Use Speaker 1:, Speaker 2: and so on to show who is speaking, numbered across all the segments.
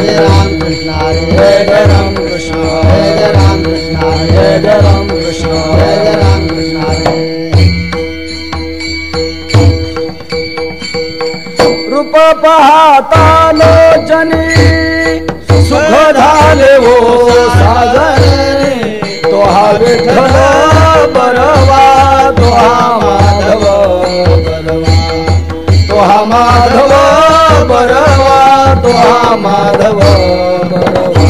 Speaker 1: जय राम कृष्ण जय जय राम कृष्ण जय जय राम कृष्ण जय जय राम कृष्ण जय जय राम कृष्ण
Speaker 2: रूप पाहता लोचनी सुख झाले हो साजरे तो हा विठ्ठल बरवा तो हा माधव बरवा तो हा माधव बरवा तो हा माधव बरवा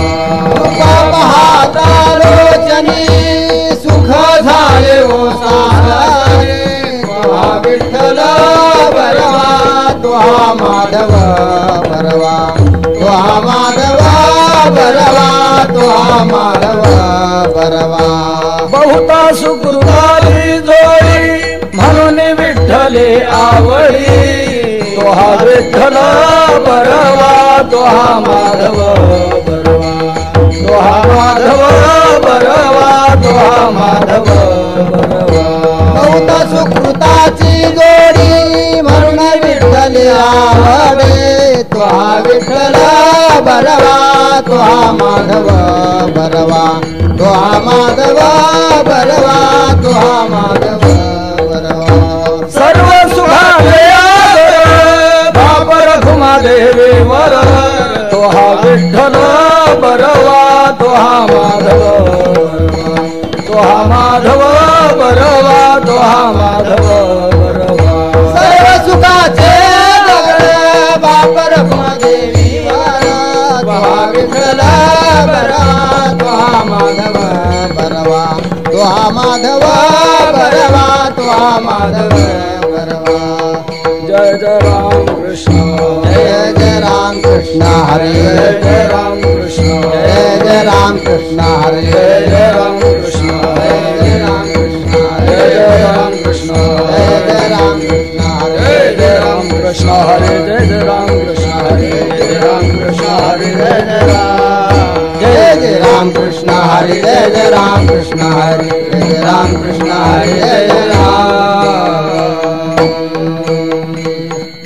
Speaker 1: पाहता लोचनी सुख झाले हो साजरे तो हा विठ्ठल बरवा तो हा माधव बरवा तो हा माधव बरवा तो हा माधव बरवा
Speaker 2: बहुता सुकृताली जोडी म्हणून विठ्ठले आवडी तो हा विठ्ठल बरवा तो हा माधव बरवा तो हा माधव बरवा तो हा माधव बरवा
Speaker 1: बहुत सुकृताची जोडी म्हणून विठ्ठले आवडे तो हा विठ्ठल बरवा तो हा माधव बरवा तो हा माधव बरवा तो हा माधव बरवा
Speaker 2: सर्व सुखाले बाप रखुमा देवीवर तो हा विठ्ठल बरवा तो हा माधव तो हा माधव बरवा तो हा माधव बरवा
Speaker 1: सर्व सुखाचे दगड बाप रखुमा देवीवर तो हा विठ्ठल बरवा तो हा माधव बरवा तो हा माधव बरवा तो हा माधव बरवा
Speaker 2: जय जय राम कृष्ण
Speaker 1: जय जय राम कृष्ण हरे
Speaker 2: जय राम कृष्ण
Speaker 1: जय जय राम कृष्ण हरे
Speaker 2: जय जय राम कृष्ण
Speaker 1: जय जय राम कृष्ण
Speaker 2: जय जय राम कृष्ण
Speaker 1: जय जय राम कृष्ण हरे
Speaker 2: जय जय राम कृष्ण हरे जय जय राम कृष्ण हरे जय जय राम कृष्ण हरे जय जय राम
Speaker 1: जय जय राम कृष्ण हरे जय जय राम कृष्ण हरे जय जय राम कृष्ण हरे जय जय राम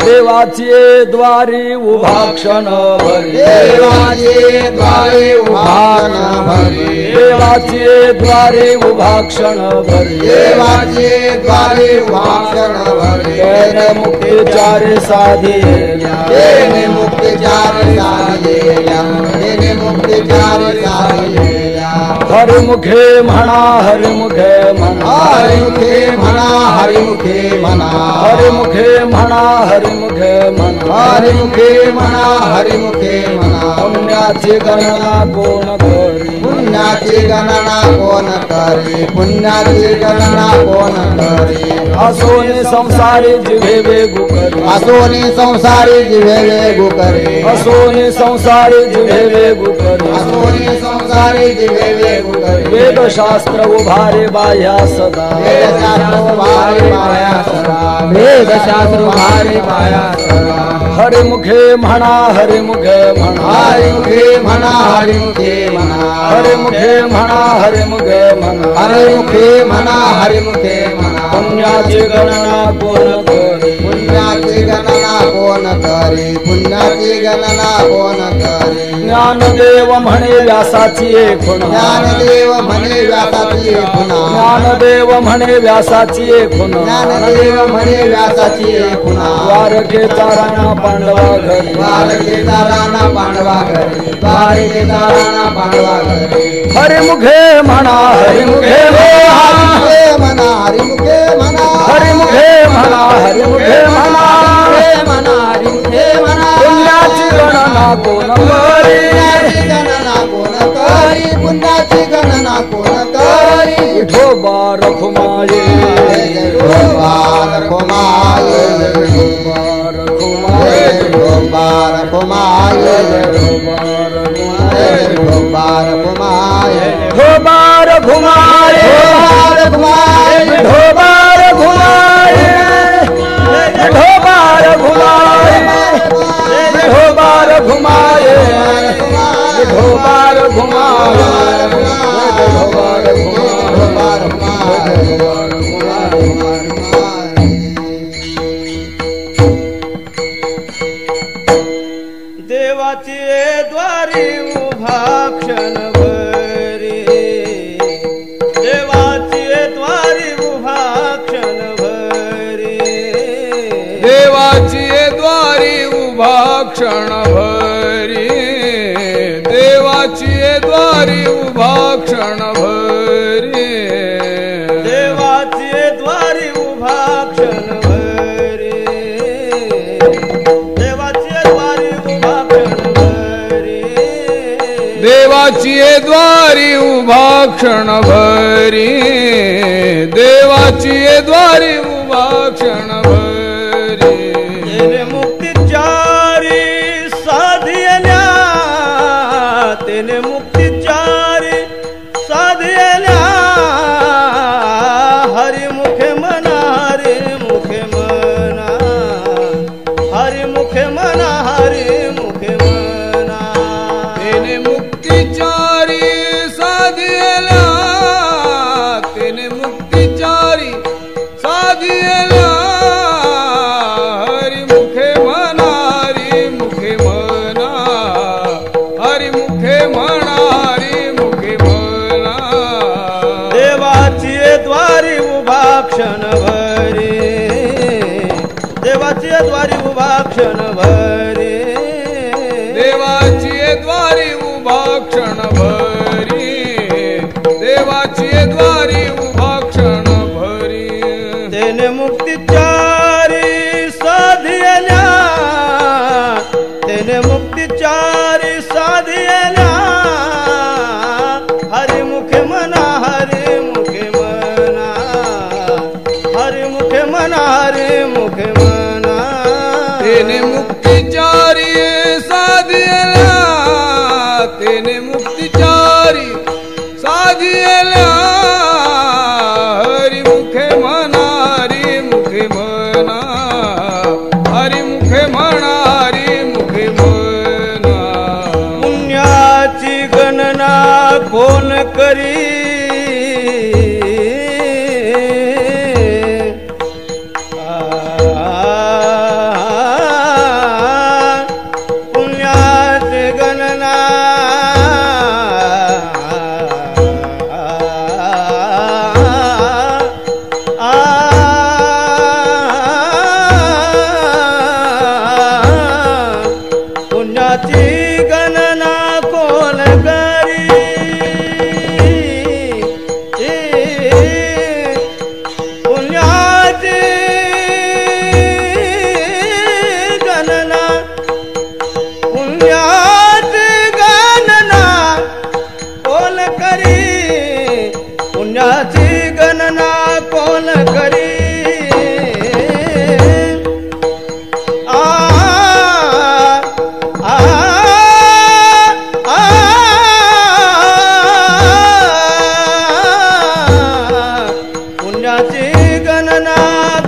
Speaker 2: देवाचे द्वारी उभा क्षण भरी
Speaker 1: देवाचे द्वारे उभान भरी
Speaker 2: देवाचे द्वारे उभा क्षण भरी
Speaker 1: देवाचे द्वारे उभाषण भरी
Speaker 2: त्याने मुक्तीचारे साधिल्या
Speaker 1: तेने मुक्तिचार साधलेल्या तेने मुक्तिचार साधलेल्या
Speaker 2: हरिमुखे म्हणा हरिमुखे म्हणा
Speaker 1: हरिमुखे म्हणा हरिमुखे म्हणा
Speaker 2: हरिमुखे म्हणा हरिमुखे म्हणा
Speaker 1: हरिमुखे म्हणा हरिमुखे म्हणा
Speaker 2: पुण्याची गणना कोण करी
Speaker 1: पुण्याची गणना कोण करी पुण्याची गणना कोण करी
Speaker 2: असोनी संसारी जिवे वेगू करी
Speaker 1: असोनी संसारी जिवे वेगू करे
Speaker 2: असोनी संसारी जिवे वेगू करी
Speaker 1: असोनी संसारी जिवे वेगू करे
Speaker 2: वेदशास्त्र उभारे बाह्या सदा
Speaker 1: वेदशास्त्र उभारे माया सदा वेदशास्त्र उभारे माया सदा
Speaker 2: हरिमुखे म्हणा हरिमुखे म्हणा
Speaker 1: हरिमुखे म्हणा हरिमुखे म्हणा
Speaker 2: हरिमुखे म्हणा हरिमुखे म्हणा
Speaker 1: हरिमुखे म्हणा हरिमुखे म्हणा
Speaker 2: पुण्याची गणना कोण करी
Speaker 1: पुण्याची गणना कोण करी पुण्याची गणना कोण करी
Speaker 2: ज्ञानदेव म्हणे व्यासाची एक खुण
Speaker 1: ज्ञानदेव म्हणे व्यासाची खुणा
Speaker 2: ज्ञानदेव म्हणे व्यासाची एक खुण
Speaker 1: ज्ञानदेव म्हणे व्यासाची खुणा
Speaker 2: द्वारकेचा राणा पांडवा घरी
Speaker 1: द्वारकेचा राणा पांडवा घरी द्वारकेचा राणा पांडवा घरी
Speaker 2: हरिमुखे म्हणा हरिमुखे
Speaker 1: हरिमुखे म्हणा हरिमुखे म्हणा
Speaker 2: हरिमुखे म्हणा हरिमुखे म्हणा
Speaker 1: म्हणा हरिमुखे म्हणा
Speaker 2: पुण्याची गणना कोण करी
Speaker 1: पुण्याची गणना कोण करी पुण्याची गणना कोण करी
Speaker 2: विठोबा रखुमाये
Speaker 1: विठोबा रखुमाये
Speaker 2: विठोबा रखुमाये
Speaker 1: विठोबा रखुमाये विठोबा रखुमाये
Speaker 2: विठोबा रखुमाये विठोबा रखुमाये विठोबा रखुमाये विठोबा रखुमाये विठोबा रखुमाये विठोबा
Speaker 1: देवाची द्वारी उभा क्षणभरी देवाची द्वारी उभा क्षणभरी
Speaker 2: देवाची द्वारी उभा क्षणभरी देवाची द्वारी उभा क्षणभरी
Speaker 1: देवाची द्वारी उभा क्षणभरी देवाची द्वारी उभा क्षणभरी
Speaker 2: देवाची द्वारी उभा क्षणभरी
Speaker 1: तेने मुक्तीचारी साधियल्या तेने मुक्तीचारी साधियल्या हरी मुखे मना हरी मुखे मना हरी मुखे मना हरी मुखे मना
Speaker 2: तेने मुक्तीचारी साधियल्या तेने मुक्तीचारी साधियल्या हरी मुखे मना हरी मुखे मना हरी मुखे मना हरी मुखे मना
Speaker 1: देवाची द्वारी उभा क्षणभरी देवाची द्वारी उभा क्षणभरी
Speaker 2: देवाची द्वारी उभा क्षणभरी देवाची द्वारी उभा क्षणभरी
Speaker 1: तेने मुक्तीचारी साधियल्या तेने मुक्तीचारी साधियल्या हरी मुखे मना हरी मुखे मना हरी मुखे मना हरी मुखे मना
Speaker 2: तेने मुक्तीचारी साधियल्या तेने मुक्तीचारी साधियल्या हरी मुखे मना हरी मुखे मना हरी मुखे मना हरी मुखे मना
Speaker 1: पुण्याची गणना कोण करी पुण्याची गणना पुण्याची गणना कोण करी पुण्याची गणना पुण्याची गणना कोण करी पुण्याची गणना कोण करी पुण्याची गणना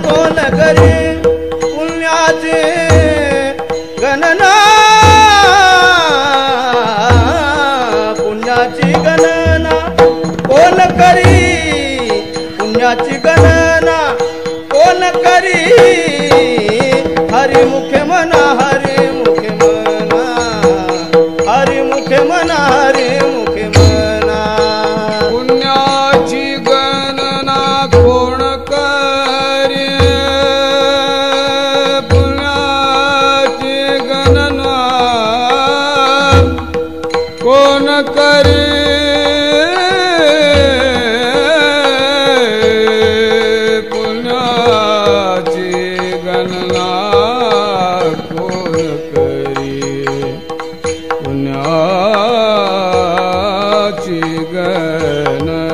Speaker 1: कोण करी पुण्याची गणना पुण्याची गणना कोण करी पुण्याची गणना कोण करी हरी मुखे मना हरी मुखे मना हरी मुखे मना हरी मुखे मना
Speaker 2: पुण्याची गणना कोण करी पुण्याची गणना कोण करी पुण्याची गणना कोण करी पुण्याची गणना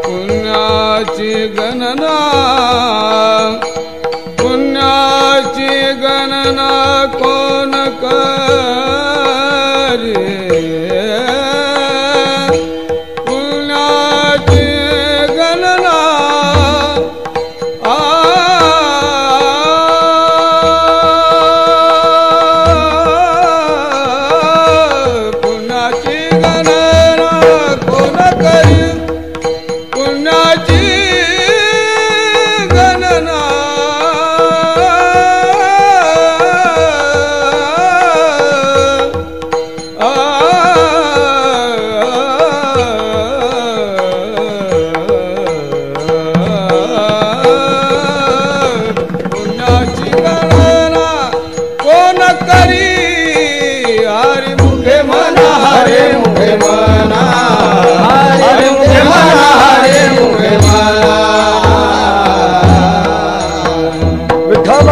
Speaker 2: पुण्याची गणना पुण्याची गणना कोण करी हरी मुखे म्हणा हरी मुखे म्हणा
Speaker 1: हरी मुखे म्हणा हरी मुखे म्हणा
Speaker 2: विठ्ठल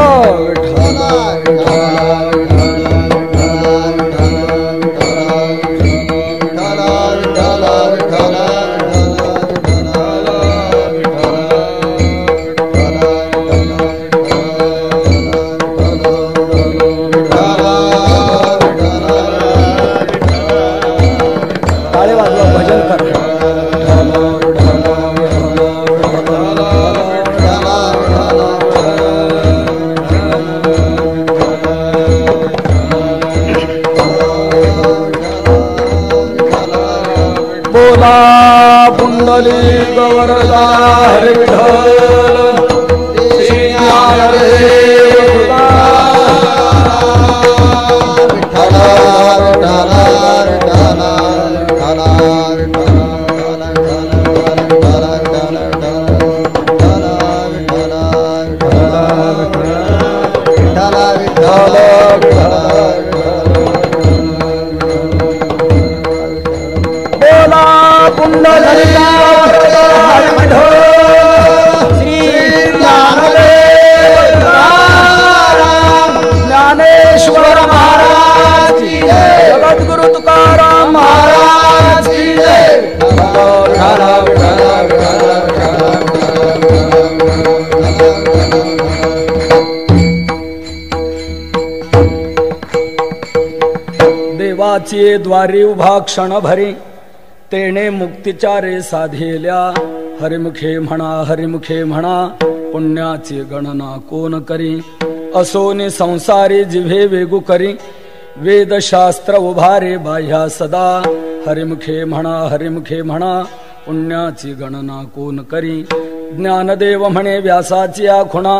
Speaker 2: पुंडली गवरदा हरे विठ्ठल श्री ज्ञानदेव
Speaker 1: विठ्ठल
Speaker 2: ज्ञानेश्वर महाराज की जय, जगद्गुरु तुकाराम महाराज की जय। देवाचे द्वारी उभा क्षण भरी तेने मुक्तिचारे साधेल्या हरिमुखे म्हणा हरिमुखे म्हणा पुण्याची गणना कोण करी असोनी संसारी जिव्हे वेगू करी वेदशास्त्र उभारे बाह्या सदा हरिमुखे म्हणा पुण्याची गणना कोण करी ज्ञानदेव म्हणे व्यासाची आखुणा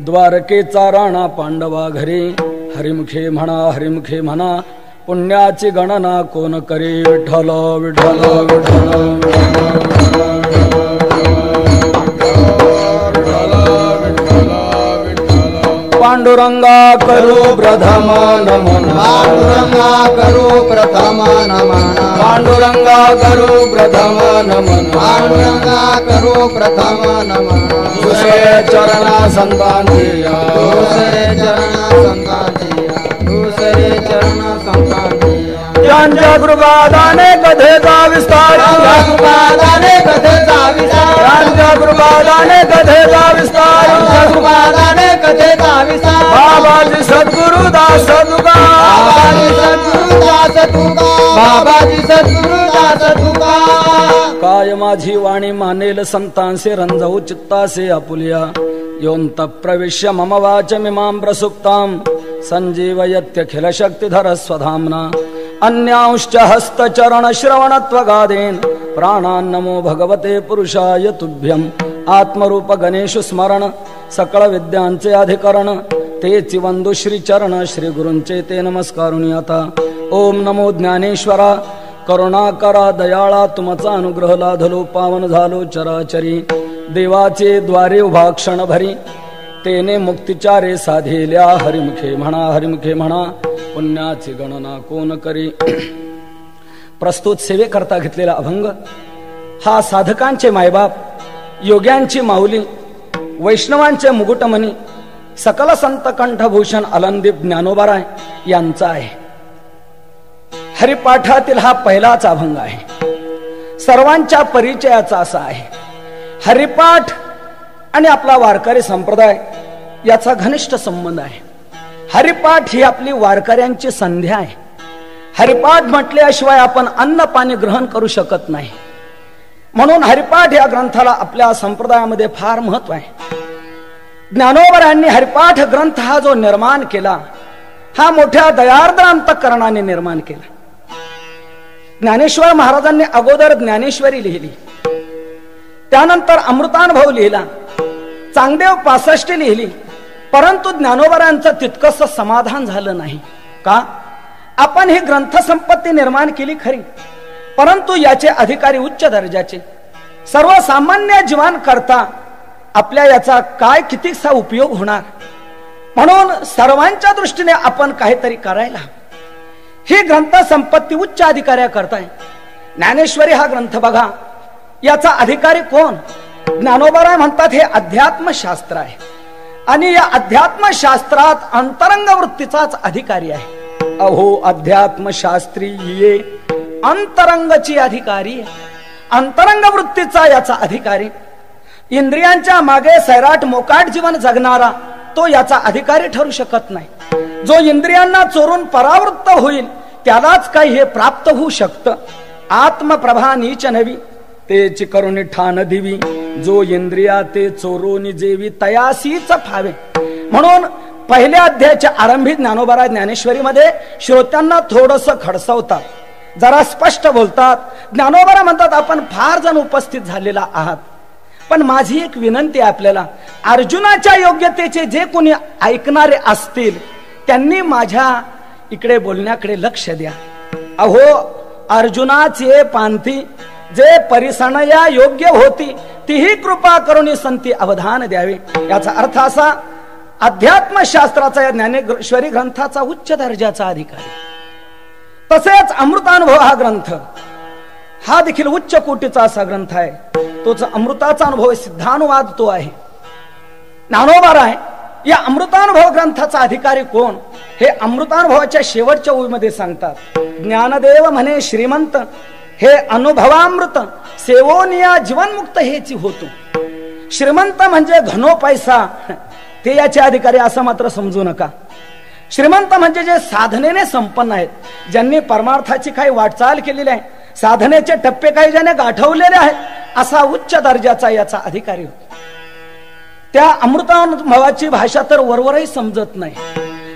Speaker 2: द्वारकेचा राणा पांडवा घरी हरिमुखे म्हणा पुण्याची गणना कोण करी विठ्ठल विठ्ठल विठ्ठल पांडुरंगा करू प्रथम नमन
Speaker 1: पांडुरंगा करू प्रथम नमन
Speaker 2: पांडुरंगा करू प्रथम नमन
Speaker 1: पांडुरंगा करू प्रथम नमन
Speaker 2: दुसरे चरणा संतांतिया
Speaker 1: दुसरे चरणा संतांतिया दुसरे चरणा संतांतिया
Speaker 2: त्यांच्या कृपादाने कथेचा विस्तार
Speaker 1: कृपादाने कथेचा विस्तार
Speaker 2: त्यांच्या कृपादाने कथेचा विस्तार
Speaker 1: कृपादाने कथेचा विस्तार
Speaker 2: बाबाजी सद्गुरु दास तुका
Speaker 1: बाबाजी सद्गुरु दास तुका बाबाजी सद्गुरु दास तुका
Speaker 2: काय माझी वाणी मानेल संतांसे रंजवू चित्तासे आपुलिया योंत प्रविश्य मम वाचमिमां प्रसुप्तां संजीवयत्यखिल शक्तिधर स्वधाम्ना अन्यांश्च हस्तचरण श्रवणत्वगादेन प्राणान्नमो भगवते पुरुषाय तुभ्यम् आत्मरूप गणेश स्मरण सकळ विद्यांचे अधिकरण तेची वंदु श्री चरण श्री गुरूंचे ते नमस्कारुनी आता ओम नमो ज्ञानेश्वरा करुणाकरा दयाळा तुमचा अनुग्रह लाधलो पावन झालो चराचरी देवाचे द्वारे उभा क्षण भरी तेने मुक्तिचारे साधेल्या हरिमुखे म्हणा पुण्याची गणना कोण करी प्रस्तुत सेवेकरता घेतलेला अभंग हा साधकांचे मायबाप योग्यांची माऊली वैष्णवांचे मुकुटमणी सकल संत कंठभूषण अलंदीप ज्ञानोबाराय यांचा आहे. हरिपाठातील हा पहिलाच अभंग आहे. सर्वांच्या परिचयाचा असा आहे. हरिपाठ आणि आपला वारकरी संप्रदाय याचा घनिष्ठ संबंध आहे. हरिपाठ ही आपली वारकऱ्यांची संध्या आहे. हरिपाठ म्हटल्याशिवाय आपण अन्न पाणी ग्रहण करू शकत नाही. म्हणून हरिपाठ या ग्रंथाला आपल्या संप्रदायामध्ये फार महत्व आहे. ज्ञानोबरायांनी हरिपाठ ग्रंथ हा जो निर्माण केला हा मोठ्या दयार्द्र अंतःकरणाने निर्माण केला. ज्ञानेश्वर महाराजांनी अगोदर ज्ञानेश्वरी लिहिली, त्यानंतर अमृतानुभव लिहिला, चांगदेव 65 लिहिली. परंतु ज्ञानोबरायांचं तितकंस समाधान झालं नाही. का? आपण ही ग्रंथसंपत्ती निर्माण केली खरी, परंतु याचे अधिकारी उच्च दर्जाचे सर्वसामान्य जीवन करता आपल्या याचा काय कितीसा उपयोग होणार. म्हणून सर्वांच्या दृष्टीने आपण काहीतरी करायला. ही ग्रंथ संपत्ती उच्च अधिकाऱ्या करताय. ज्ञानेश्वरी हा ग्रंथ बघा, याचा अधिकारी कोण? ज्ञानोबराय म्हणतात हे अध्यात्मशास्त्र आहे आणि या अध्यात्मशास्त्रात अंतरंग वृत्तीचाच अधिकारी आहे. अहो अध्यात्मशास्त्री ये अंतरंगची अधिकारी, अंतरंग वृत्तीचा याचा अधिकारी. इंद्रियांच्या मागे सैराट मोकाट जीवन जगणारा तो याचा अधिकारी ठरू शकत नाही. जो इंद्रियांना चोरून परावृत्त होईल त्यालाच काही हे प्राप्त होऊ शकतं. आत्मप्रभा नीच नवी तेची करुणी ठाण दिवी, जो इंद्रिया ते चोरून जेवी तयासीच फावे. म्हणून पहिल्या अध्यायाच्या आरंभी ज्ञानोबा ज्ञानेश्वरीमध्ये श्रोत्यांना थोडस खडसवतात, जरा स्पष्ट बोलतात. ज्ञानोबा म्हणतात आपण फार जण उपस्थित झालेला आहात, पण माझी एक विनंती आहे आपल्याला, अर्जुनाच्या योग्यतेचे जे कोणी ऐकणारे असतील त्यांनी माझ्या इकडे बोलण्याकडे लक्ष द्या. अहो अर्जुनाचे पांथी जे परिसणया योग्य होती तीही कृपा करून संती अवधान द्यावे. याचा अर्थ असा, अध्यात्मशास्त्राचा या ज्ञानेश्वरी ग्रंथाचा उच्च दर्जाचा अधिकारी. तसेच अमृतानुभव हा ग्रंथ हा देखील उच्च कोटीचा असा ग्रंथ आहे. तोच अमृताचा अनुभव सिद्धानुवाद तो आहे. ज्ञानोबा आहे या अमृतानुभव ग्रंथाचा अधिकारी कोण हे अमृतानुभवाच्या शेवटच्या ओळीमध्ये सांगतात. ज्ञानदेव म्हणे श्रीमंत हे अनुभवामृत सेवोनिया जीवनमुक्त हेची होतो. श्रीमंत म्हणजे घनो पैसा ते याचे अधिकारी असं मात्र समजू नका. श्रीमंत म्हणजे जे साधनेने संपन्न आहेत, ज्यांनी परमार्थाची काही वाटचाल केलेली आहे, साधनेचे टप्पे काही ज्याने गाठवलेले आहेत, असा उच्च दर्जाचा याचा अधिकारी होतो. त्या अमृतानुभवाची भाषा तर वरवरही समजत नाही.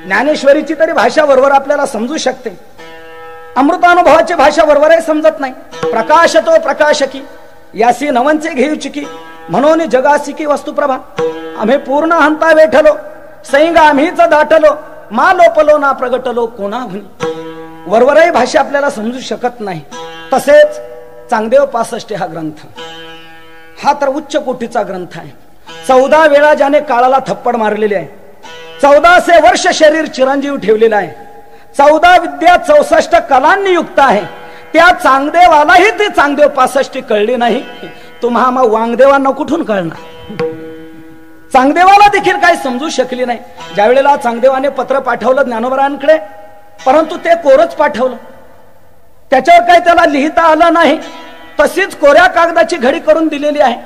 Speaker 2: ज्ञानेश्वरीची तरी भाषा वरवर आपल्याला समजू शकते, अमृतानुभवाची भाषा वरवरही समजत नाही. प्रकाश तो प्रकाशकी यासी नवंचे घेऊ चिकी म्हणून जगासी की वस्तुप्रभा. आम्ही पूर्ण हंता वेठलो सैंग आम्हीच दाटलो मा लोपलो ना प्रगटलो कोणाहुनी. वरवरही भाषा आपल्याला समजू शकत नाही. तसेच चांगदेव 65 हा ग्रंथ हा तर उच्च कोटीचा ग्रंथ आहे. 14 वेळा ज्याने काळाला थप्पड मारलेली आहे, 1400 वर्ष शरीर चिरंजीव ठेवलेला आहे, 14 विद्या 64 कलांनी युक्त आहे. त्या चांगदेवालाही ती चांगदेव 65 कळली नाही, तुम्हा मग वांगदेवांना कुठून कळणार? चांगदेवाला देखील काही समजू शकली नाही. ज्या वेळेला चांगदेवाने पत्र पाठवलं ज्ञानोबरांकडे, परंतु ते कोरच पाठवलं, त्याच्यावर काही त्याला लिहिता आलं नाही. तशीच कोऱ्या कागदाची घडी करून दिलेली आहे.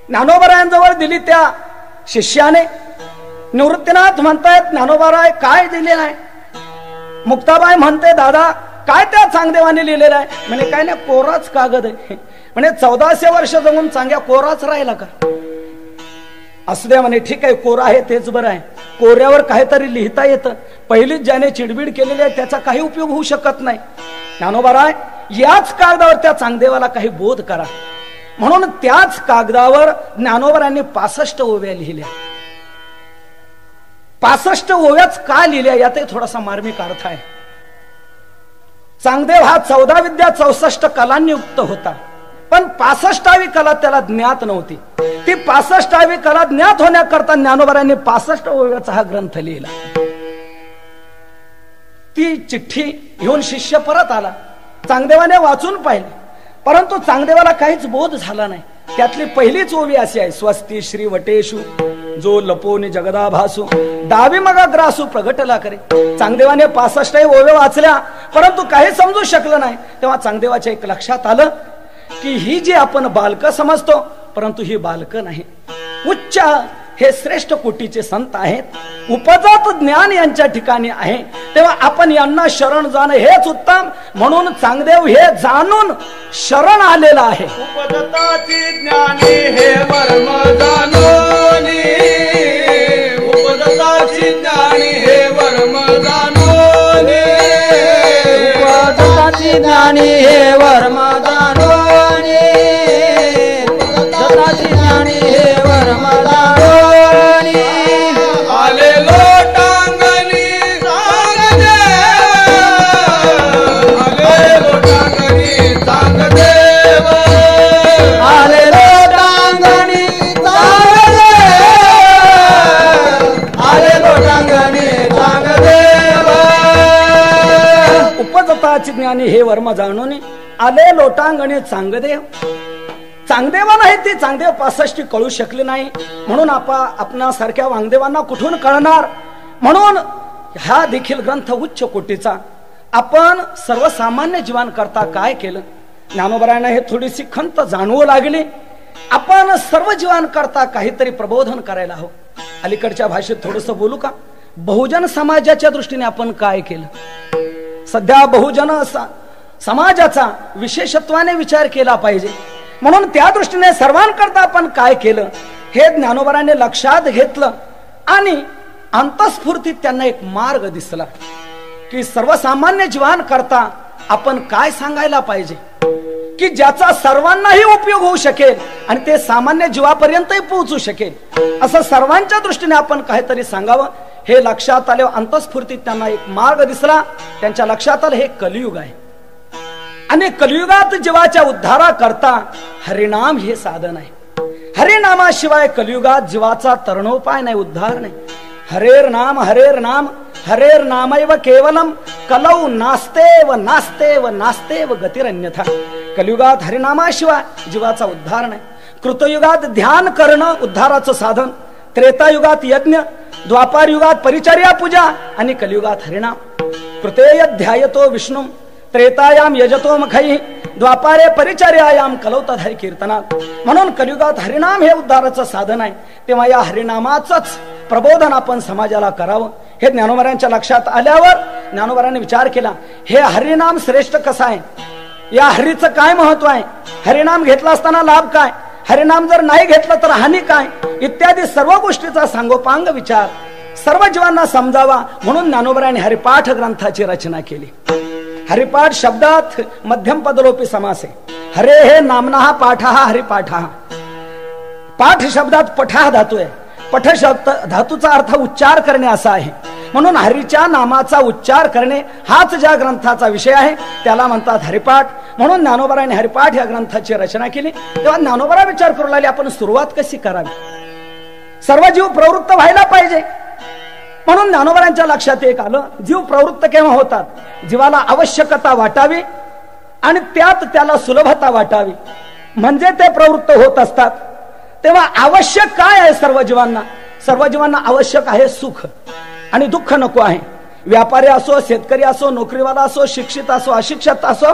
Speaker 2: ज्ञानोबरायांजवळ दिली त्या शिष्याने. निवृत्तीनाथ म्हणतायत ज्ञानोबराय काय दिलेलं आहे? मुक्ताबाई म्हणते दादा काय त्या चांगदेवाने लिहिलेलं आहे? म्हणे काय नाही, कोराच कागद आहे. म्हणे 1400 वर्ष जगून चांगल्या कोराच राहिला का? असू द्या म्हणे, ठीक आहे कोरा आहे तेच बरं आहे, कोऱ्यावर काहीतरी लिहिता येतं. पहिलीच ज्याने चिडबिड केलेली आहे त्याचा काही उपयोग होऊ शकत नाही. ज्ञानोबराय याच कागदावर त्या चांगदेवाला काही बोध करा. म्हणून त्याच कागदावर ज्ञानोबरांनी 65 ओव्या लिहिल्या. 65 ओव्याच का लिहिल्या यातही थोडासा मार्मिक अर्थ आहे. चांगदेव हा 14 विद्या 64 कलांनी युक्त होता, पण 65वी कला त्याला ज्ञात नव्हती. ती 65वी कला ज्ञात होण्याकरता ज्ञानोबरांनी 65 ओव्याचा हा ग्रंथ लिहिला. ती चिठ्ठी घेऊन शिष्य परत आला. चांगदेवाने वाचून पाहिले, परंतु चांगदेवाला काहीच बोध झाला नाही. त्यातली पहिलीच ओवी अशी आहे, स्वस्ती श्री वटेशु जो लपोनी जगदा भासू दावी मग ग्रासू प्रगटला करे. चांगदेवाने 65 ओव्या वाचल्या, परंतु काही समजू शकलं नाही. तेव्हा चांगदेवाच्या एक लक्षात आलं की ही जी आपण बालक समजतो, परंतु ही बालक नाही, उच्च हे श्रेष्ठ कोटीचे संत आहेत, उपजत ज्ञान यांच्या ठिकाणी आहे. तेव्हा आपण यांना शरण जाणं हेच उत्तम. म्हणून चांगदेव हे जाणून शरण आलेला आहे.
Speaker 1: उपजताची ज्ञानी हे वर्म जाणोनी, उपजताची ज्ञानी हे वर्म जाणोनी, उपजताची ज्ञानी हे वर्म जाणोनी, उपजताची ज्ञानी हे वर्म जाणोनी. आलेलो टांगणी सांगदे, आलेलो टांगणी सांगदेव, आलेलो टांगणी सांगदे, आलेलो टांगणी सांगदेव.
Speaker 2: जताची ज्ञानी हे वर्म जाणून आले लोटांगणी चांगदेव. चांगदेवा नाही ती चांगदेव 65 कळू शकली नाही म्हणून आपणासारख्या वांगदेवांना कुठून कळणार. म्हणून हा देखील ग्रंथ उच्च कोटीचा. आपण सर्वसामान्य जीवांकरता काय केलं ज्ञानोबरायांना हे थोडीशी खंत जाणवू लागली. आपण सर्व जीवांकरता काहीतरी प्रबोधन करायला हवं. अलीकडच्या भाषेत थोडस बोलू का. बहुजन समाजाच्या दृष्टीने आपण काय केलं. सध्या बहुजन समाजाचा विशेषत्वाने विचार केला पाहिजे म्हणून त्या दृष्टीने सर्वांकरता आपण काय केलं हे ज्ञानोबराने लक्षात घेतलं. आणि अंतस्फूर्तीत त्यांना एक मार्ग दिसला की सर्वसामान्य जीवांकरता आपण काय सांगायला पाहिजे की ज्याचा सर्वांनाही उपयोग होऊ शकेल आणि ते सामान्य जीवापर्यंतही पोहोचू शकेल असं सर्वांच्या दृष्टीने आपण काहीतरी सांगावं. हे लक्षात आले. अंतस्फूर्तीत त्यांना एक मार्ग दिसला. त्यांच्या लक्षात आलं हे कलियुग आहे आणि कलियुगात जीवाच्या उद्धाराकरता हरिनाम हे साधन आहे. हरिनामाशिवाय कलियुगात जीवाचा तरणोपाय नाही, उद्धार नाही. हरेर नाम हरेर नामैव केवलम कलौ नास्तेव नास्तेव नास्तेव गतिरन्यथा. कलियुगात हरिनामाशिवाय जीवाचा उद्धार नाही. कृतयुगात ध्यान करणं उद्धाराचं साधन, त्रेतायुगात यज्ञ, द्वापार युगात परिचर्या पूजा आणि कलियुगात हरिनाम. कृतेय ध्यायतो विष्णू त्रेतायाम यजतो मखै द्वापारे परिचर्यायाम कलौतधरी कीर्तनात. म्हणून कलियुगात हरिनाम हे उद्धाराचं साधन आहे. तेव्हा या हरिनामाचंच प्रबोधन आपण समाजाला करावं. हे ज्ञानोबरांच्या लक्षात आल्यावर ज्ञानोबरांनी विचार केला हे हरिनाम श्रेष्ठ कसं आहे, या हरीचं काय महत्व आहे, हरिनाम घेतला असताना लाभ काय, हरिनाम जर नाही घेतलं तर हानी काय, इत्यादी सर्व गोष्टीचा सांगोपांग विचार सर्व जीवांना समजावा म्हणून ज्ञानोबरांनी हरिपाठ ग्रंथाची रचना केली. हरिपाठ शब्दात मध्यम पदलोपी समास आहे. हरे हे नामना पाठ हरिपाठ. पाठ शब्दात पठा धातू आहे. पठ शब्द धातूचा अर्थ उच्चार करणे असा आहे. म्हणून हरीच्या नामाचा उच्चार करणे हाच ज्या ग्रंथाचा विषय आहे त्याला म्हणतात हरिपाठ. म्हणून ज्ञानोबरांनी हरिपाठ या ग्रंथाची रचना केली. तेव्हा ज्ञानोबरा विचार करू लागले आपण सुरुवात कशी करावी. सर्व जीव प्रवृत्त व्हायला पाहिजे. म्हणून ज्ञानोबरांच्या लक्षात एक आलं जीव प्रवृत्त केव्हा होतात, जीवाला आवश्यकता वाटावी आणि त्यात त्याला सुलभता वाटावी म्हणजे ते प्रवृत्त होत असतात. तेव्हा आवश्यक काय आहे सर्व जीवांना, सर्व जीवांना आवश्यक आहे सुख आणि दुःख नको आहे. व्यापारी असो, शेतकरी असो, नोकरीवाला असो, शिक्षित असो, अशिक्षित असो,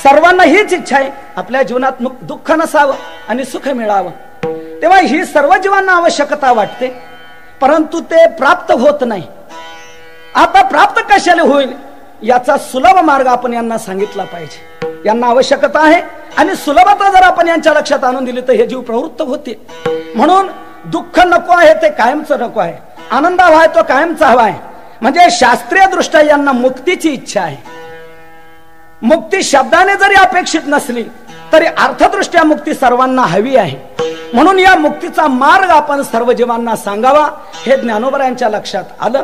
Speaker 2: सर्वांना हीच इच्छा आहे आपल्या जीवनात दुःख नसावं आणि सुख मिळावं. तेव्हा ही सर्व जीवांना आवश्यकता वाटते परंतु ते प्राप्त होत नाही. आता प्राप्त कशाला होईल याचा सुलभ मार्ग आपण यांना सांगितला पाहिजे. यांना आवश्यकता आहे आणि सुलभता जर आपण यांच्या लक्षात आणून दिली तर हे जीव प्रवृत्त होते. म्हणून दुःख नको आहे ते कायमचं नको आहे, आनंद हवा आहे तो कायमचा हवा आहे. म्हणजे शास्त्रीय दृष्ट्या यांना मुक्तीची इच्छा आहे. मुक्ती शब्दाने जरी अपेक्षित नसली तरी अर्थदृष्ट्या मुक्ती सर्वांना हवी आहे. म्हणून या मुक्तीचा मार्ग आपण सर्व जीवांना सांगावा हे ज्ञानोबरांच्या लक्षात आलं.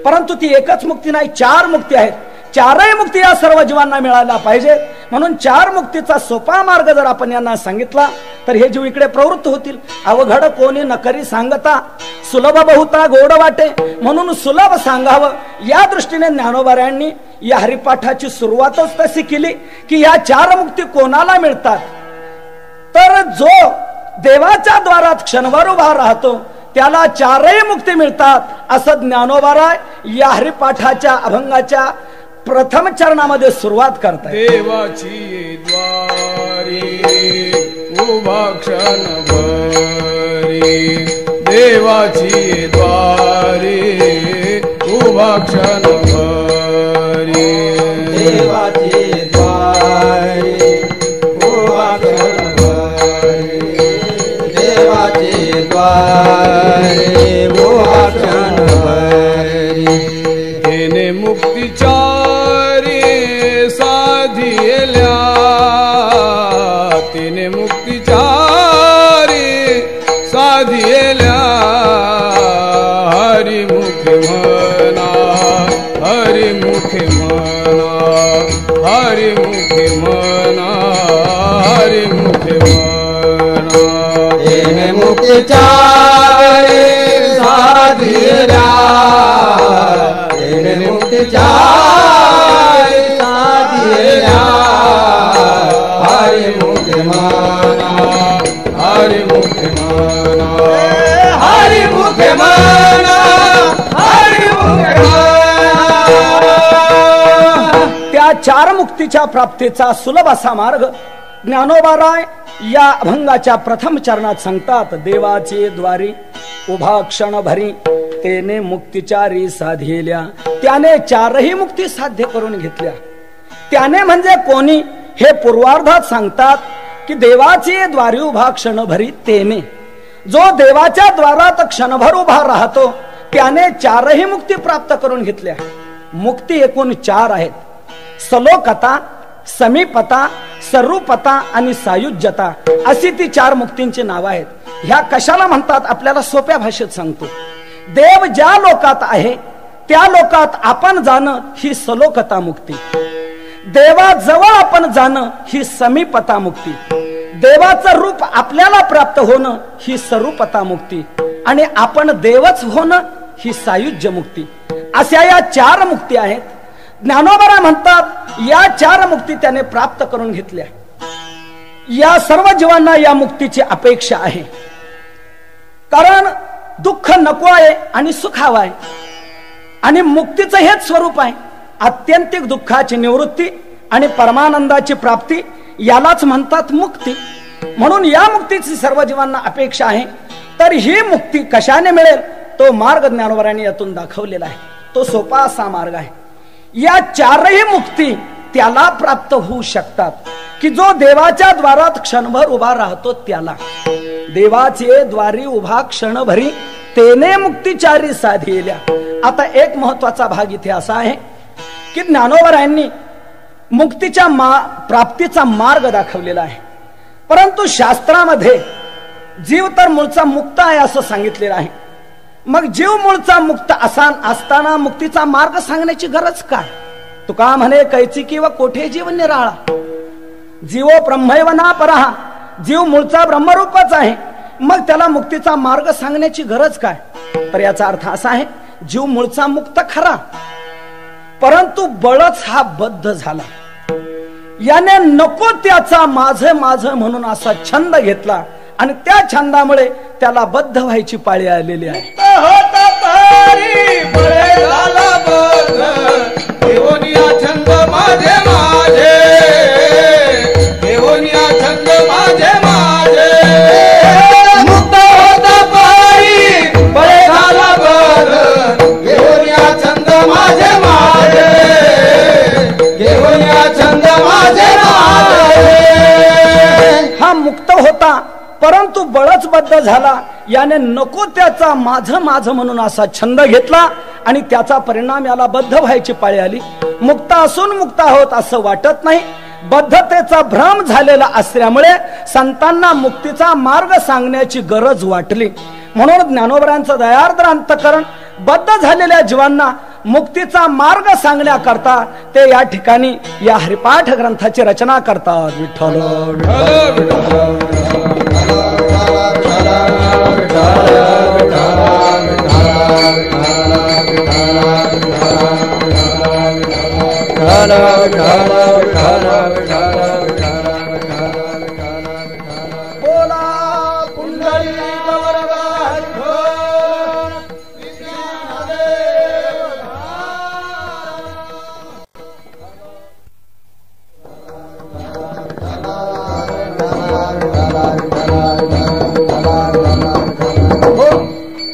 Speaker 2: परंतु ती एकच मुक्ती नाही, 4 मुक्ती आहेत. 4ही मुक्ती या सर्व जीवांना मिळायला पाहिजे. म्हणून 4 मुक्तीचा सोपा मार्ग जर आपण यांना सांगितला तर हे जीव इकडे प्रवृत्त होतील. अवघड कोणी न करी सांगता सुलभ बहुता गोड वाटे म्हणून सुलभ सांगावं या दृष्टीने ज्ञानोबरांनी या हरिपाठाची सुरुवातच तशी केली की या 4 मुक्ती कोणाला मिळतात तर जो देवाच्या द्वारात क्षणभर उभा राहतो त्याला 4ही मुक्ती मिळतात असं ज्ञानोबा या हरिपाठाच्या अभंगाच्या प्रथम चरणामध्ये सुरुवात करतात.
Speaker 3: देवाची द्वारी उभा क्षणभरी, देवाची द्वारी उभा क्षणभरी,
Speaker 1: देवाची द्वारी उभा क्षणभरी, देवाची द्वारी उभा क्षणभरी.
Speaker 3: तेने मुक्तीच्या साधियल्या, तिने मुक्तीचारी साधियल्या. हरिमुखी म्हणा, हरिमुखी म्हणा, हरिमुखी म्हणा, हरिमुखी म्हणा.
Speaker 1: तिने मुक्तीचारी साधियल्या, तिने मुक्तीचारी साधियल्या.
Speaker 2: चार मुक्तीच्या प्राप्तीचा सुलभ असा मार्ग ज्ञानोबाराय या अभंगाच्या प्रथम चरणात सांगतात. देवाचे द्वारी उभा क्षण भरी तेने मुक्तीचारी साधिल्या. त्याने चारही मुक्ती साध्य करून घेतल्या. त्याने म्हणजे कोणी हे पूर्वार्धात सांगतात की देवाचे द्वारी उभा क्षण भरी तेने, जो देवाच्या द्वारात क्षणभर उभा राहतो त्याने चारही मुक्ती प्राप्त करून घेतल्या. मुक्ती एकूण चार आहेत. सलोकता, समीपता, सरूपता आणि सायुज्यता अशी ती चार मुक्तींची नाव आहेत. ह्या कशाला म्हणतात आपल्याला सोप्या भाषेत सांगतो. देव ज्या लोकात आहे त्या लोकात आपण जाणं ही सलोकता मुक्ती. देवाजवळ आपण जाणं ही समीपता मुक्ती. देवाचं रूप आपल्याला प्राप्त होणं ही सरूपता मुक्ती आणि आपण देवच होणं ही सायुज्य मुक्ती. अशा या चार मुक्ती आहेत. ज्ञानोबा म्हणतात या चार मुक्ती त्याने प्राप्त करून घेतल्या. या सर्व जीवांना या मुक्तीची अपेक्षा आहे. कारण दुःख नको आहे आणि सुख हवं आहे आणि मुक्तीचं हेच स्वरूप आहे. आत्यंतिक दुःखाची निवृत्ती आणि परमानंदाची प्राप्ती यालाच म्हणतात मुक्ती. म्हणून या मुक्तीची सर्व जीवांना अपेक्षा आहे. तर ही मुक्ती कशाने मिळेल तो मार्ग ज्ञानोबरांनी यातून दाखवलेला आहे. तो सोपा असा मार्ग आहे. या चारही मुक्ती त्याला प्राप्त होऊ शकतात की जो देवाच्या द्वारात क्षणभर उभा राहतो त्याला. देवाचे द्वारी उभा क्षणभरी तेने मुक्तीचारी साधिल्या. आता एक महत्वाचा भाग इथे असा आहे की ज्ञानोबरांनी मुक्तीच्या प्राप्तीचा मार्ग दाखवलेला आहे. परंतु शास्त्रामध्ये जीव तर मूळचा मुक्त आहे असं सांगितलेलं आहे. मग जीव मूळचा मुक्त असताना मुक्तीचा मार्ग सांगण्याची गरज काय. तुका म्हणे कैचिकी व कोठे जीव निराळा. जीवो ब्रह्मैव ना परहा. जीव मूळचा ब्रह्मरूपच आहे. मग त्याला मुक्तीचा मार्ग सांगण्याची गरज काय. तर याचा अर्थ असा आहे जीव मूळचा मुक्त खरा, परंतु बळच हा बद्ध झाला. याने नको त्याचा माझं माझं म्हणून असा छंद घेतला आणि त्या छंदामुळे त्याला बद्ध व्हायची पाळी आलेली आहे.
Speaker 3: छंद माझे माझे देवनिया छंद माझे माझे मुक्त होता पायी बळे झाला बद देवनिया छंद माझे माझे देवनिया छंद माझे माझे.
Speaker 2: हा मुक्त होता परंतु बळच बद्ध झाला. याने नको त्याचा माझं माझं म्हणून असा छंद घेतला आणि त्याचा परिणाम याला बद्ध व्हायची पाळी आली. मुक्त असून मुक्त आहोत असं वाटत नाही. बद्धतेचा भ्रम झालेला असल्यामुळे संतांना मुक्तीचा मार्ग सांगण्याची गरज वाटली. म्हणून ज्ञानोबरांचं दयार्द्र अंतःकरण बद्ध झालेल्या जीवांना मुक्तीचा मार्ग सांगण्याकरता ते या ठिकाणी या हरिपाठ ग्रंथाची रचना करतात. विठ्ठल बोला पुंडलिक वरदा हरिभो विज्ञानदेव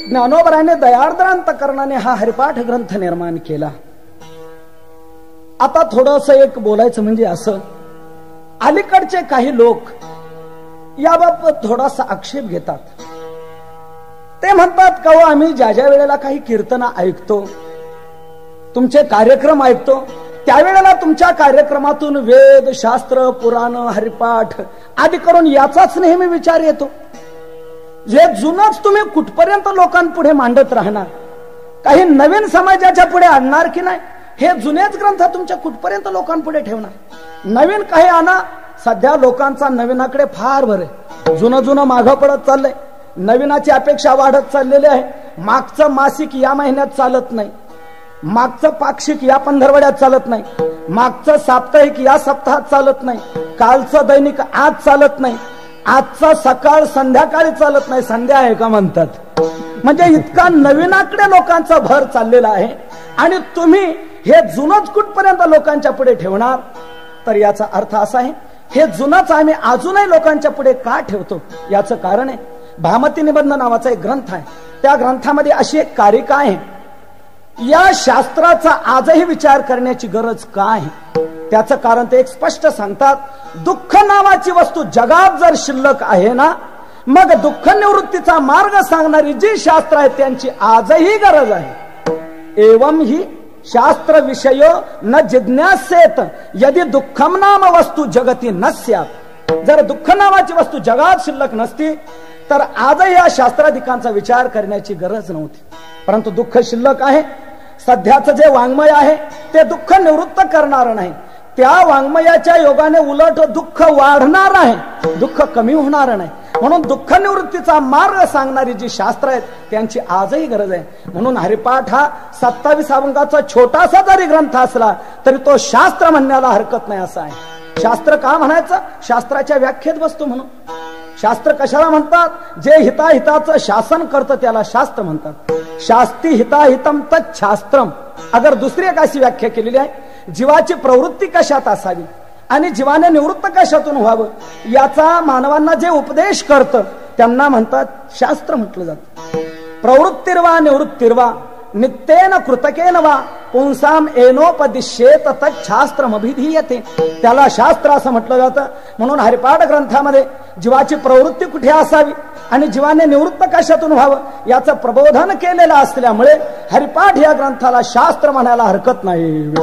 Speaker 2: ज्ञानोबराने दयार्द्र अंतःकरणाने हा हरिपाठ ग्रंथ निर्माण केला. आता थोडंसं एक बोलायचं म्हणजे असं, अलीकडचे काही लोक याबाबत थोडासा आक्षेप घेतात. ते म्हणतात का आम्ही ज्या ज्या वेळेला काही कीर्तन ऐकतो, तुमचे कार्यक्रम ऐकतो, त्यावेळेला तुमच्या कार्यक्रमातून वेद शास्त्र पुराण हरिपाठ आदी करून याचाच नेहमी विचार येतो. जे जुनच तुम्ही कुठपर्यंत लोकांपुढे मांडत राहणार, काही नवीन समाजाच्या पुढे आणणार की नाही. हे जुनेच ग्रंथ तुमच्या कुठपर्यंत लोकांपुढे ठेवणार. नवीन काही आणा. सध्या लोकांचा नवीनाकडे फार भर आहे. जुनं जुनं मागं पडत चाललंय. नवीनाची अपेक्षा वाढत चाललेली आहे. मागचं मासिक या महिन्यात चालत नाही, मागचं पाक्षिक या पंधरवड्यात चालत नाही, मागचं साप्ताहिक या सप्ताहात चालत नाही, कालचं दैनिक आज चालत नाही, आजचा सकाळ संध्याकाळी चालत नाही, संध्या आहे का म्हणतात. म्हणजे इतका नवीनाकडे लोकांचा भर चाललेला आहे. आणि तुम्ही हे जुनच कुठपर्यंत लोकांच्या पुढे ठेवणार? तर याचा अर्थ असा आहे, हे जुनच आम्ही अजूनही लोकांच्या पुढे का ठेवतो? याचं कारण आहे, भामती निबंध नावाचा एक ग्रंथ आहे. त्या ग्रंथामध्ये अशी एक कारिका आहे, या शास्त्राचा आजही विचार करण्याची गरज का आहे? त्याचं कारण ते एक स्पष्ट सांगतात, दुःख नावाची वस्तू जगात जर शिल्लक आहे ना, मग दुःख निवृत्तीचा मार्ग सांगणारी जी शास्त्र आहेत त्यांची आजही गरज आहे. एवं ही शास्त्र विषय न जिज्ञासेत यदि दुःखम नाम वस्तू जगती नस्यात. जर दुःख नावाची वस्तू जगात शिल्लक नसती तर आजही या शास्त्राधिकांचा विचार करण्याची गरज नव्हती. परंतु दुःख शिल्लक आहे. सध्याचं जे वाङ्मय आहे ते दुःख निवृत्त करणार नाही. त्या वाङ्मयाच्या योगाने उलट दुःख वाढणार आहे, दुःख कमी होणार नाही. म्हणून दुःख निवृत्तीचा मार्ग सांगणारी जी शास्त्र आहेत त्यांची आजही गरज आहे. म्हणून हरिपाठ हा 27 अभंगाचा छोटासा जरी ग्रंथ असला तरी तो शास्त्र म्हणण्याला हरकत नाही असा आहे. शास्त्र का म्हणायचं? शास्त्राच्या व्याख्येत बसतो म्हणून. शास्त्र कशाला म्हणतात? जे हिताहिताचं शासन करतं त्याला शास्त्र म्हणतात. शास्ती हिताहितम तच्छास्त्रम. अगर दुसरी एक अशी व्याख्या केलेली आहे, जीवाची प्रवृत्ती कशात असावी आणि जीवाने निवृत्त कशातून व्हावं याचा मानवांना जे उपदेश करतं त्यांना म्हणतात शास्त्र म्हटलं जातं. प्रवृत्तिर्वा निवृत्तिर्वा नित्येन कृतकेन वा पुंसाम एनोपदिश्येत तच्छास्त्रमभिधीयते. त्याला शास्त्र असं म्हटलं जातं. म्हणून हरिपाठ ग्रंथामध्ये जीवाची प्रवृत्ती कुठे असावी आणि जीवाने निवृत्त कशातून व्हावं याचं प्रबोधन केलेलं असल्यामुळे हरिपाठ या ग्रंथाला शास्त्र म्हणायला हरकत नाही.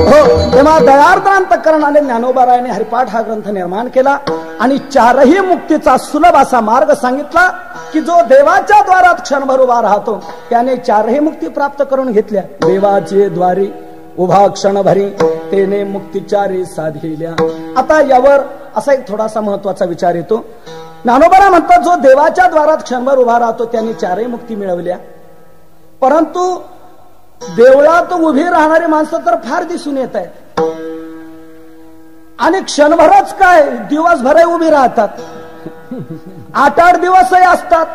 Speaker 2: हो, तेव्हा दयार्द्रांतकरणाने ज्ञानोबारायाने हरिपाठ हा ग्रंथ निर्माण केला आणि चारही मुक्तीचा सुलभ असा मार्ग सांगितला की जो देवाच्या द्वारात क्षणभर उभा राहतो त्याने चारही मुक्ती प्राप्त करून घेतल्या. देवाचे द्वारी उभा क्षणभरी तेने मुक्तीचारी साधिल्या. आता यावर असा एक थोडासा महत्वाचा विचार येतो. ज्ञानोबा म्हणतात जो देवाच्या द्वारात क्षणभर उभा राहतो त्यांनी चारही मुक्ती मिळवल्या. परंतु देवळात उभी राहणारी माणसं तर फार दिसून येत आहेत आणि क्षणभरच काय दिवसभरही उभी राहतात, 8-8 दिवसही असतात.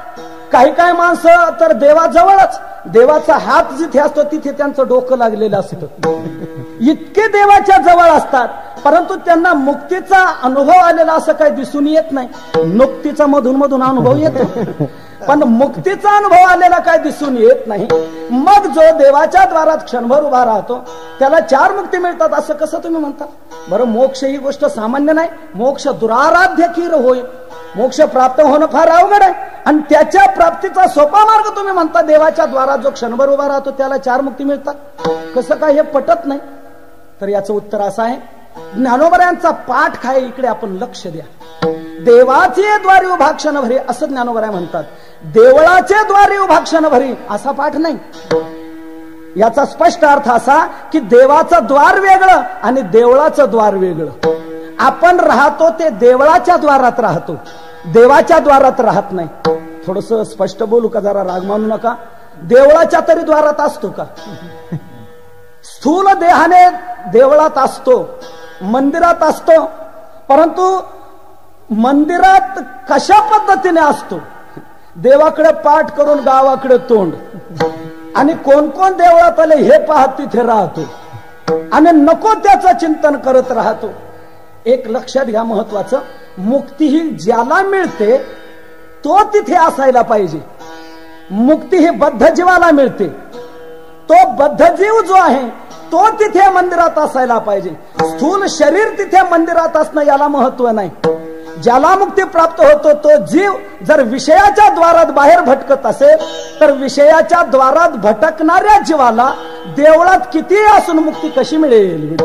Speaker 2: काही माणसं तर देवाजवळच, देवाचा हात जिथे असतो तिथे त्यांचं डोकं लागलेलं असतं. इतके देवाच्या जवळ असतात परंतु त्यांना मुक्तीचा अनुभव आलेला असं काही दिसून येत नाही. मुक्तीचा मधून मधून अनुभव येतो पण मुक्तीचा अनुभव आलेला काय दिसून येत नाही. मग जो देवाच्या द्वारात क्षणभर उभा राहतो त्याला 4 मुक्ती मिळतात असं कसं तुम्ही म्हणता? बरं, मोक्ष ही गोष्ट सामान्य नाही. मोक्ष दुराराध्य खीर होय. मोक्ष प्राप्त होणं फार अवघड आहे आणि त्याच्या प्राप्तीचा सोपा मार्ग तुम्ही म्हणता देवाच्या द्वारात जो क्षणभर उभा राहतो त्याला 4 मुक्ती मिळतात. कसं काय हे पटत नाही. तर याचं उत्तर असं आहे, ज्ञानोबरायांचा पाठ काय इकडे आपण लक्ष द्या. देवाचे द्वारी उभा क्षणभरी असं ज्ञानोबराय म्हणतात. देवळाचे द्वारी उभा क्षणभरी असा पाठ नाही. याचा स्पष्ट अर्थ असा की देवाचं द्वार वेगळं आणि देवळाचं द्वार वेगळं. आपण राहतो ते देवळाच्या द्वारात राहतो, देवाच्या द्वारात राहत नाही. थोडस स्पष्ट बोलू का, जरा राग मानू नका. देवळाच्या तरी द्वारात असतो का? स्थूल देहाने देवळात असतो, मंदिरात असतो, परंतु मंदिरात कशा पद्धतीने असतो? देवाकडे पाठ करून गावाकडे तोंड. आणि कोण कोण देवळात आले हे पाहत तिथे राहतो आणि नको त्याचं चिंतन करत राहतो. एक लक्षात घ्या महत्वाचं, मुक्ती ही ज्याला मिळते तो तिथे असायला पाहिजे. मुक्ती ही बद्ध जीवाला मिळते. तो बद्ध जीव जो आहे तो तिथे मंदिरात असायला पाहिजे. स्थूल शरीर तिथे मंदिरात असणं याला महत्व नाही. ज्याला मुक्ती प्राप्त होतो तो जीव जर विषयाच्या द्वारात बाहेर भटकत असेल तर विषयाच्या द्वारात भटकणाऱ्या जीवाला देवळात किती असून मुक्ती कशी मिळेल?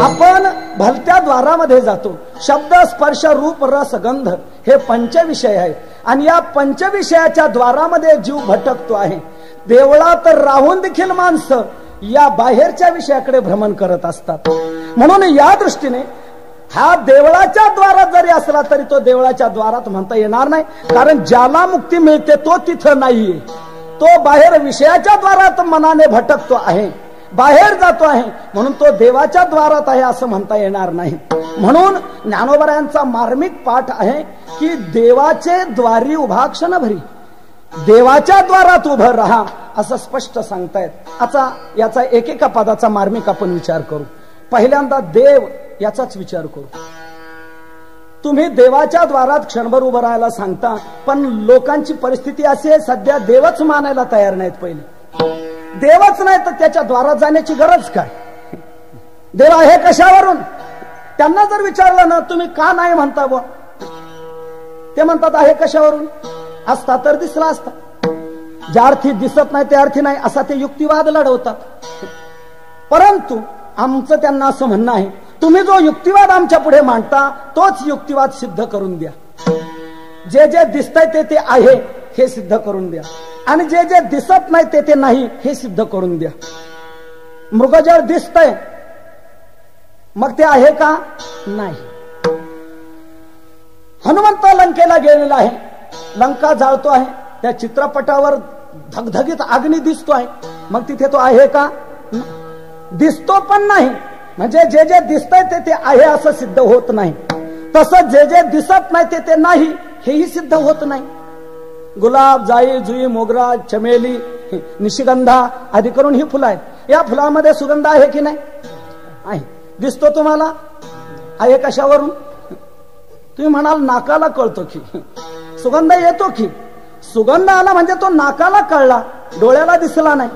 Speaker 2: आपण भलत्या द्वारामध्ये जातो. शब्द स्पर्श रूप रस गंध हे पंचविषय आहेत आणि या पंचविषयाच्या द्वारामध्ये जीव भटकतो आहे. देवळात राहून देखील माणसं या बाहेरच्या विषयाकडे भ्रमण करत असतात. म्हणून या दृष्टीने हा देवळाच्या द्वारात जरी असला तरी तो देवळाच्या द्वारात म्हणता येणार नाही. कारण ज्याला मुक्ती मिळते तो तिथं नाहीये. तो बाहेर विषयाच्या द्वारात मनाने भटकतो आहे. बाहेर जातो आहे, म्हणून तो देवाच्या द्वारात आहे असं म्हणता येणार नाही. म्हणून ज्ञानोबरायांचा मार्मिक पाठ आहे की देवाचे द्वारी उभा क्षणभरी, देवाच्या द्वारात उभं राहा असं स्पष्ट सांगतायत. आता याचा एकेका पदाचा मार्मिक आपण विचार करू. पहिल्यांदा देव याचाच विचार करू. तुम्ही देवाच्या द्वारात क्षणभर उभं राहायला सांगता, पण लोकांची परिस्थिती अशी आहे सध्या देवच मानायला तयार नाहीत. पहिले देवच नाही तर त्याच्या द्वारात जाण्याची गरज काय? देव आहे कशावरून? त्यांना जर विचारलं ना तुम्ही का नाही म्हणता बुवा, ते म्हणतात आहे कशावरून? असता तर दिसला असता. ज्या अर्थी दिसत नाही त्या अर्थी नाही असा ते युक्तिवाद लढवतात. परंतु आमचं त्यांना असं म्हणणं आहे, तुम्ही जो युक्तिवाद आमच्या पुढे मांडता तोच युक्तिवाद सिद्ध करून द्या. जे जे दिसतंय ते ते आहे हे सिद्ध करून द्या, आणि जे जे दिसत नाही ते ते नाही हे सिद्ध करून द्या. मृगजळ दिसतंय मग ते आहे का? नाही. हनुमंत लंकेला गेलेला आहे, लंका जाळतो आहे, त्या चित्रपटावर धगधगीत अग्नी दिसतो आहे, मग तिथे तो आहे का? दिसतो पण नाही. म्हणजे जे जे दिसतंय ते ते आहे असं सिद्ध होत नाही. तसं जे जे दिसत नाही ते ते नाही हेही सिद्ध होत नाही. गुलाब, जाई, जुई, मोगरा, चमेली, निशिगंधा आदी करून ही फुलं आहेत. या फुलामध्ये सुगंध आहे की नाही? आहे. दिसतो तुम्हाला? आहे कशावरून? तुम्ही म्हणाल नाकाला कळतो की, सुगंध येतो की. सुगंध आला म्हणजे तो नाकाला कळला, डोळ्याला दिसला नाही.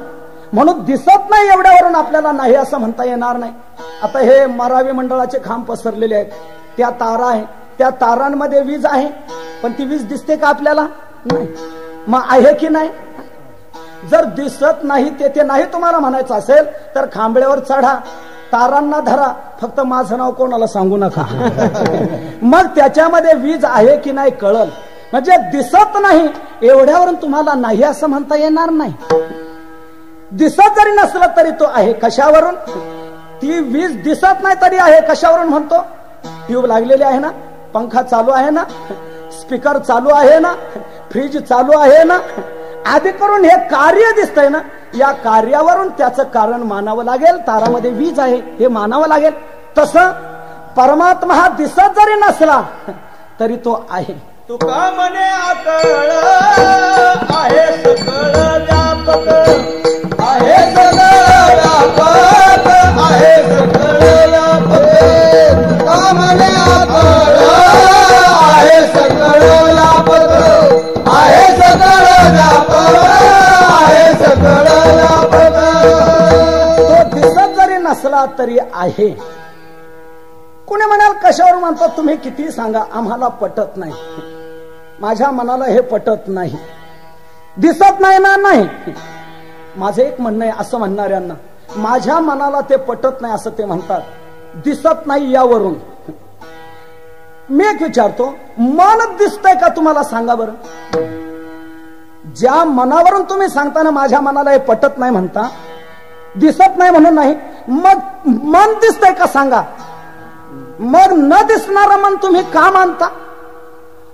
Speaker 2: म्हणून दिसत नाही एवढ्यावरून आपल्याला नाही असं म्हणता येणार नाही. आता हे मारावी मंडळाचे खांब पसरलेले आहेत, त्या तारा आहे, त्या तारांमध्ये वीज आहे, पण ती वीज दिसते का आपल्याला? नाही. मग आहे की नाही? जर दिसत नाही ते ते नाही तुम्हाला म्हणायचं असेल तर खांबळ्यावर चढा, तारांना धरा, फक्त माझं नाव कोणाला सांगू नका. मग त्याच्यामध्ये वीज आहे की नाही कळल. म्हणजे दिसत नाही एवढ्यावरून तुम्हाला नाही असं म्हणता येणार नाही. दिसत जरी नसलं तरी तो आहे. कशावरून? ती वीज दिसत नाही तरी आहे. कशावरून म्हणतो? ट्यूब लागलेली आहे ना, पंखा चालू आहे ना, स्पीकर चालू आहे ना, फ्रीज चालू आहे ना, आधी करून हे कार्य दिसतंय ना, या कार्यावरून त्याचं कारण मानावं लागेल. तारामध्ये वीज आहे हे मानावं लागेल. तसं परमात्मा हा दिसत जरी नसला तरी तो आहे.
Speaker 3: तुका म्हणे आकळ आहे सकळ व्यापक, आहे सकळ व्यापक, आहे सकळ व्यापक. तुका म्हणे आकळ आहे सकळ व्यापक, आहे सकळ व्यापक, आहे सकळ व्यापक.
Speaker 2: तो दिसत जरी नसला तरी आहे. कुणी म्हणाल कशावर म्हणतात? तुम्ही किती सांगा आम्हाला पटत नाही, माझ्या मनाला हे पटत नाही. दिसत नाही ना? नाही. माझं एक म्हणणं आहे असं म्हणणाऱ्यांना, माझ्या मनाला ते पटत नाही असं ते म्हणतात. दिसत नाही यावरून मी एक विचारतो, मन दिसतंय का तुम्हाला? सांगा बरं. ज्या मनावरून तुम्ही सांगताना माझ्या मनाला हे पटत नाही म्हणता, दिसत नाही म्हणून नाही, मग मन दिसतंय का सांगा. मग न दिसणारं मन तुम्ही का मानता?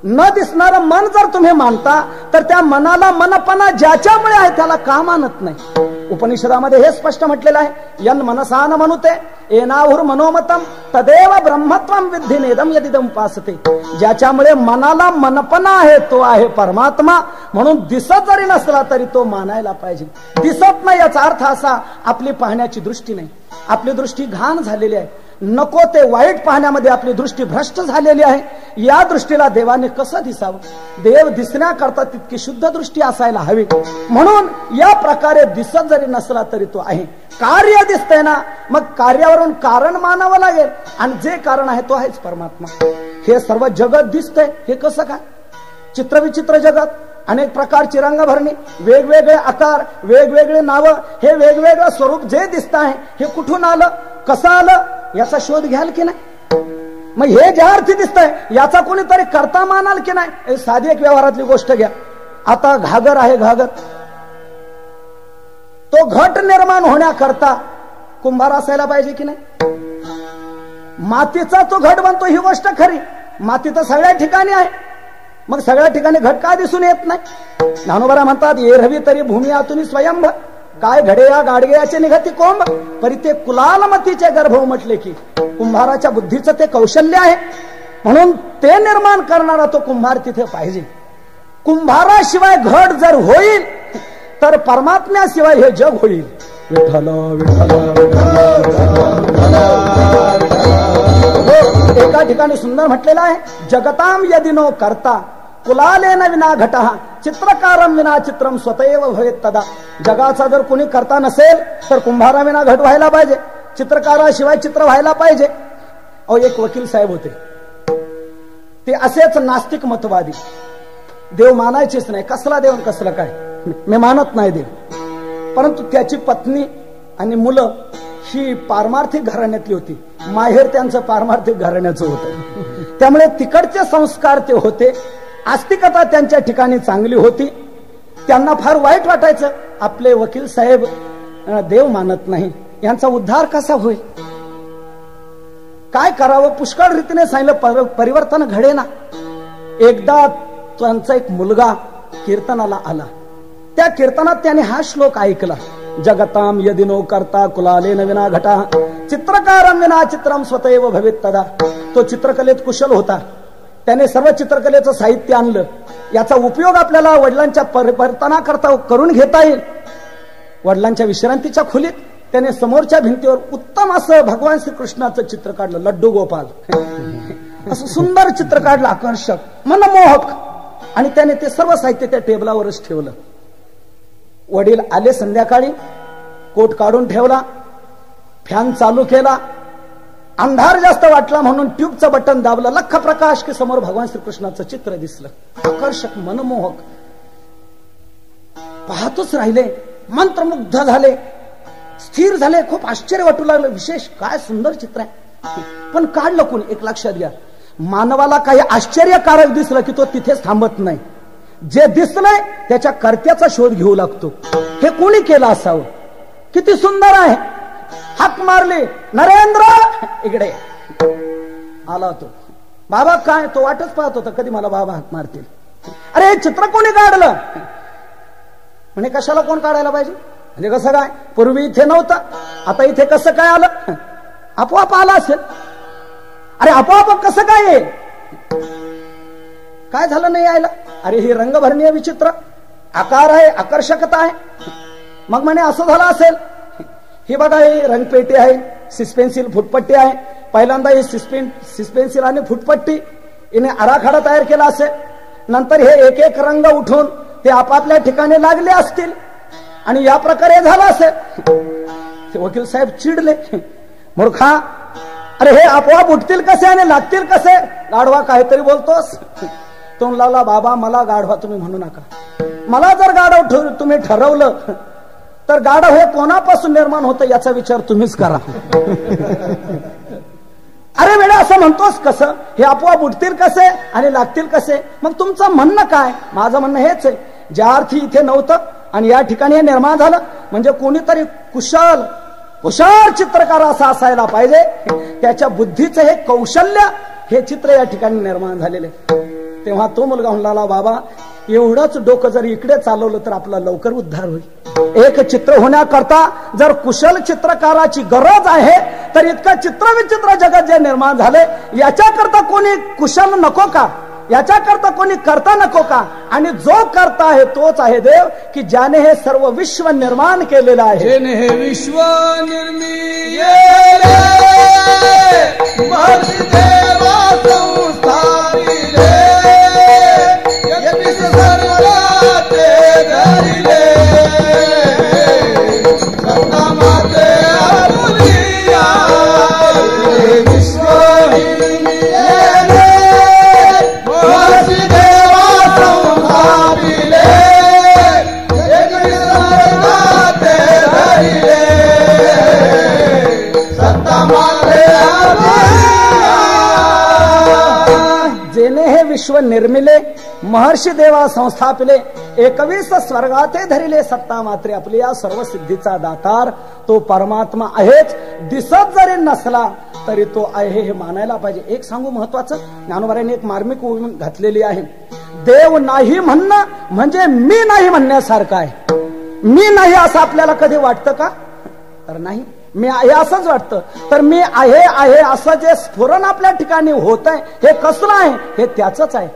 Speaker 2: न दिसणारं मन जर तुम्ही मानता तर त्या मनाला मनपणा ज्याच्यामुळे आहे त्याला का मानत नाही? उपनिषदामध्ये हे स्पष्ट म्हटलेलं आहे, यन मनसा न मनुते एनाहुर मनोमतम तदेव ब्रह्मत्वम विद्धि नेदम यदिदम उपासते. ज्याच्यामुळे मनाला मनपणा आहे तो आहे परमात्मा. म्हणून दिसत जरी नसला तरी तो मानायला पाहिजे. दिसत नाही याचा अर्थ असा आपली पाहण्याची दृष्टी नाही, आपली दृष्टी घाण झालेली आहे. नको ते वाईट पाहण्यामध्ये आपली दृष्टी भ्रष्ट झालेली आहे. या दृष्टीला देवाने कसं दिसावं? देव दिसण्याकरता तितकी शुद्ध दृष्टी असायला हवी. म्हणून या प्रकारे दिसत जरी नसला तरी तो आहे. कार्य दिसतंय ना, मग कार्यावरून कारण मानावं लागेल, आणि जे कारण आहे तो आहेच परमात्मा. हे सर्व जगत दिसतंय हे कसं काय? चित्रविचित्र जगत, अनेक प्रकारची रंगभरणी, वेगवेगळे आकार, वेगवेगळे नावं, हे वेगवेगळं स्वरूप जे दिसत आहे हे कुठून आलं, कसं आलं याचा शोध घ्याल की नाही? मग हे ज्या अर्थी दिसतंय याचा कोणीतरी करता मानाल की नाही? साधी एक व्यवहारातली गोष्ट घ्या. आता घागर आहे, घागर, तो घट निर्माण होण्याकरता कुंभार असायला पाहिजे की नाही? मातीचा तो घट बनतो ही गोष्ट खरी, माती तर सगळ्या ठिकाणी आहे, मग सगळ्या ठिकाणी घट का दिसून येत नाही? ज्ञानोबा म्हणतात, एरवी तरी भूमी आतून स्वयंभ, काय घडे या गाडग्याचे निघती कोंब, परी ते कुलालमतीचे गर्भ म्हटले की कुंभाराच्या बुद्धीचं ते कौशल्य आहे. म्हणून ते निर्माण करणारा तो कुंभार तिथे पाहिजे. कुंभाराशिवाय घट जर होईल तर परमात्म्याशिवाय हे जग होईल. विठ्ठल विठ्ठल एका ठिकाणी सुंदर म्हटलेलं आहे, जगताम यदि नो करता कुलालेन विना घटः चित्रकारम विना चित्रम स्वतएव भवेत तदा. जगाचा जर कोणी करता नसेल तर कुंभारा विना घट व्हायला पाहिजे, चित्रकाराशिवाय चित्र व्हायला पाहिजे. अहो एक वकील साहेब होते, ते असेच नास्तिक मतवादी, देव मानायचेच नाही. कसला देव कसलं काय, मी मानत नाही देव. परंतु त्याची पत्नी आणि मुलं ही पारमार्थिक घराण्यातली होती. माहेर त्यांचं पारमार्थिक घराण्याचं होतं. त्यामुळे तिकडचे संस्कार ते होते. आस्तिकता त्यांच्या ठिकाणी चांगली होती. त्यांना फार वाईट वाटायचं, आपले वकील साहेब देव मानत नाही, यांचा उद्धार कसा होईल, काय करावं. पुष्कळ रीतीने सांगितलं, परिवर्तन घडे ना. एकदा त्यांचा एक मुलगा कीर्तनाला आला. त्या कीर्तनात त्याने हा श्लोक ऐकला, जगताम यदि नो करता कुलालेन विना घटा चित्रकारम विना चित्रम स्वतएव भवेत तदा. तो चित्रकलेत कुशल होता. त्याने सर्व चित्रकलेचं साहित्य आणलं. याचा उपयोग आपल्याला वडिलांच्या परिवर्तनाकरता करून घेता येईल. वडिलांच्या विश्रांतीच्या खोलीत त्याने समोरच्या भिंतीवर उत्तम असं भगवान श्रीकृष्णाचं चित्र काढलं, लड्डू गोपाल असं सुंदर चित्र काढलं, आकर्षक मनमोहक. आणि त्याने ते सर्व साहित्य त्या टेबलावरच ठेवलं. वडील आले संध्याकाळी, कोट काढून ठेवला, फॅन चालू केला, अंधार जास्त वाटला म्हणून ट्यूबचं बटन दाबलं, लख प्रकाश की समोर भगवान श्रीकृष्णाचं चित्र दिसलं, आकर्षक मनमोहक. पाहतच राहिले, मंत्रमुग्ध झाले, स्थिर झाले, खूप आश्चर्य वाटू लागलं. विशेष काय सुंदर चित्र आहे. पण काढलं कोणी, एक लक्षात घ्या, मानवाला काही आश्चर्यकारक दिसलं की तो तिथेच थांबत नाही. जे दिसलंय त्याच्या कर्त्याचा शोध घेऊ लागतो. हे कोणी केलं असावं, किती सुंदर आहे. हाक मारली, नरेंद्र इकडे आला. तो बाबा काय, तो वाटच पाहत होता कधी मला बाबा हाक मारतील. अरे हे चित्र कोणी काढलं म्हणे. कशाला कोण काढायला पाहिजे, म्हणजे कसं काय, पूर्वी इथे नव्हतं, आता इथे कसं काय आलं, आपोआप आला असेल. अरे आपोआप कसं काय येईल, काय झालं नाही यायला. अरे ही रंगभरणीय विचित्र, आकार आहे, आकर्षकता आहे. मग म्हणे असं झालं असेल. ही बघा, ही रंगपेटी आहे, सिस्पेन्सिल फुटपट्टी आहे. पहिल्यांदा ही सिस्पेन्सिल आणि फुटपट्टी हिने आराखडा तयार केला असेल. नंतर हे एक एक रंग उठून ते आपापल्या ठिकाणी लागले असतील आणि या प्रकारे झालं असेल. ते वकील साहेब चिडले, मूर्खा, अरे हे आपोआप उठतील कसे आणि लागतील कसे, गाढवा काहीतरी बोलतोस. तो म्हणला, बाबा मला गाढवा तुम्ही म्हणू नका. मला जर गाढव तुम्ही ठरवलं तर गाढव हे कोणापासून निर्माण होतं याचा विचार तुम्हीच करा. अरे वेळा असं म्हणतोस कसं, हे आपोआप उठतील कसे आणि लागतील कसे. मग तुमचं म्हणणं काय. माझं म्हणणं हेच आहे, ज्या अर्थी इथे नव्हतं आणि या ठिकाणी हे निर्माण झालं म्हणजे कोणीतरी कुशल चित्रकार असा असायला पाहिजे. त्याच्या बुद्धीचं हे कौशल्य, हे चित्र या ठिकाणी निर्माण झालेले. तेव्हा तो मुलगा म्हणला, बाबा एवढंच डोकं जर इकडे चालवलं तर आपला लवकर उद्धार होईल. एक चित्र होण्याकरता जर कुशल चित्रकाराची गरज आहे तर इतकं चित्रविचित्र जगत जे निर्माण झाले याच्याकरता कोणी कुशल नको का, याच्याकरता कोणी करता नको का. आणि जो करता आहे तोच आहे देव, की ज्याने हे सर्व विश्व निर्माण केलेलं आहे.
Speaker 3: ज्याने हे विश्व निर्मिले
Speaker 2: विश्व निर्मिले महर्षी देवा संस्थापिले 21 स्वर्गाते धरिले सत्ता मात्रे आपली या सर्व सिद्धीचा दातार तो परमात्मा आहेच. दिसत जरी नसला तरी तो आहे हे मानायला पाहिजे. एक सांगू महत्वाचं, ज्ञानोबारांनी एक मार्मिक ओवी घातलेली आहे. देव नाही म्हणणं म्हणजे मी नाही म्हणण्यासारखं आहे. मी नाही असं आपल्याला कधी वाटतं का? तर नाही, मी आहे असंच वाटतं. तर मी आहे असं जे स्फुरण आपल्या ठिकाणी होत आहे हे कसलं आहे? हे त्याच आहे.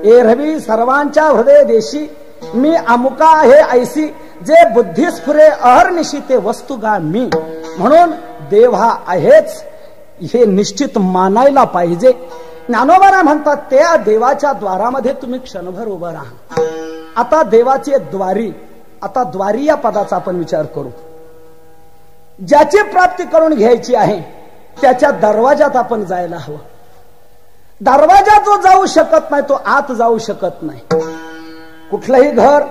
Speaker 2: ए रवी सर्वांच्या हृदय देशी मी अमुका आहे ऐसी, जे बुद्धी स्फुरे अहर्निशी ते वस्तू गा मी. म्हणून देव हा आहेच हे निश्चित मानायला पाहिजे. ज्ञानोबा म्हणतात त्या देवाच्या द्वारामध्ये तुम्ही क्षणभर उभं राहा. आता देवाचे द्वारी, आता द्वारी या पदाचा आपण विचार करू. ज्याची प्राप्ती करून घ्यायची आहे त्याच्या दरवाजात आपण जायला हवं. दरवाजा जो जाऊ शकत नाही तो आत जाऊ शकत नाही. कुठलंही घर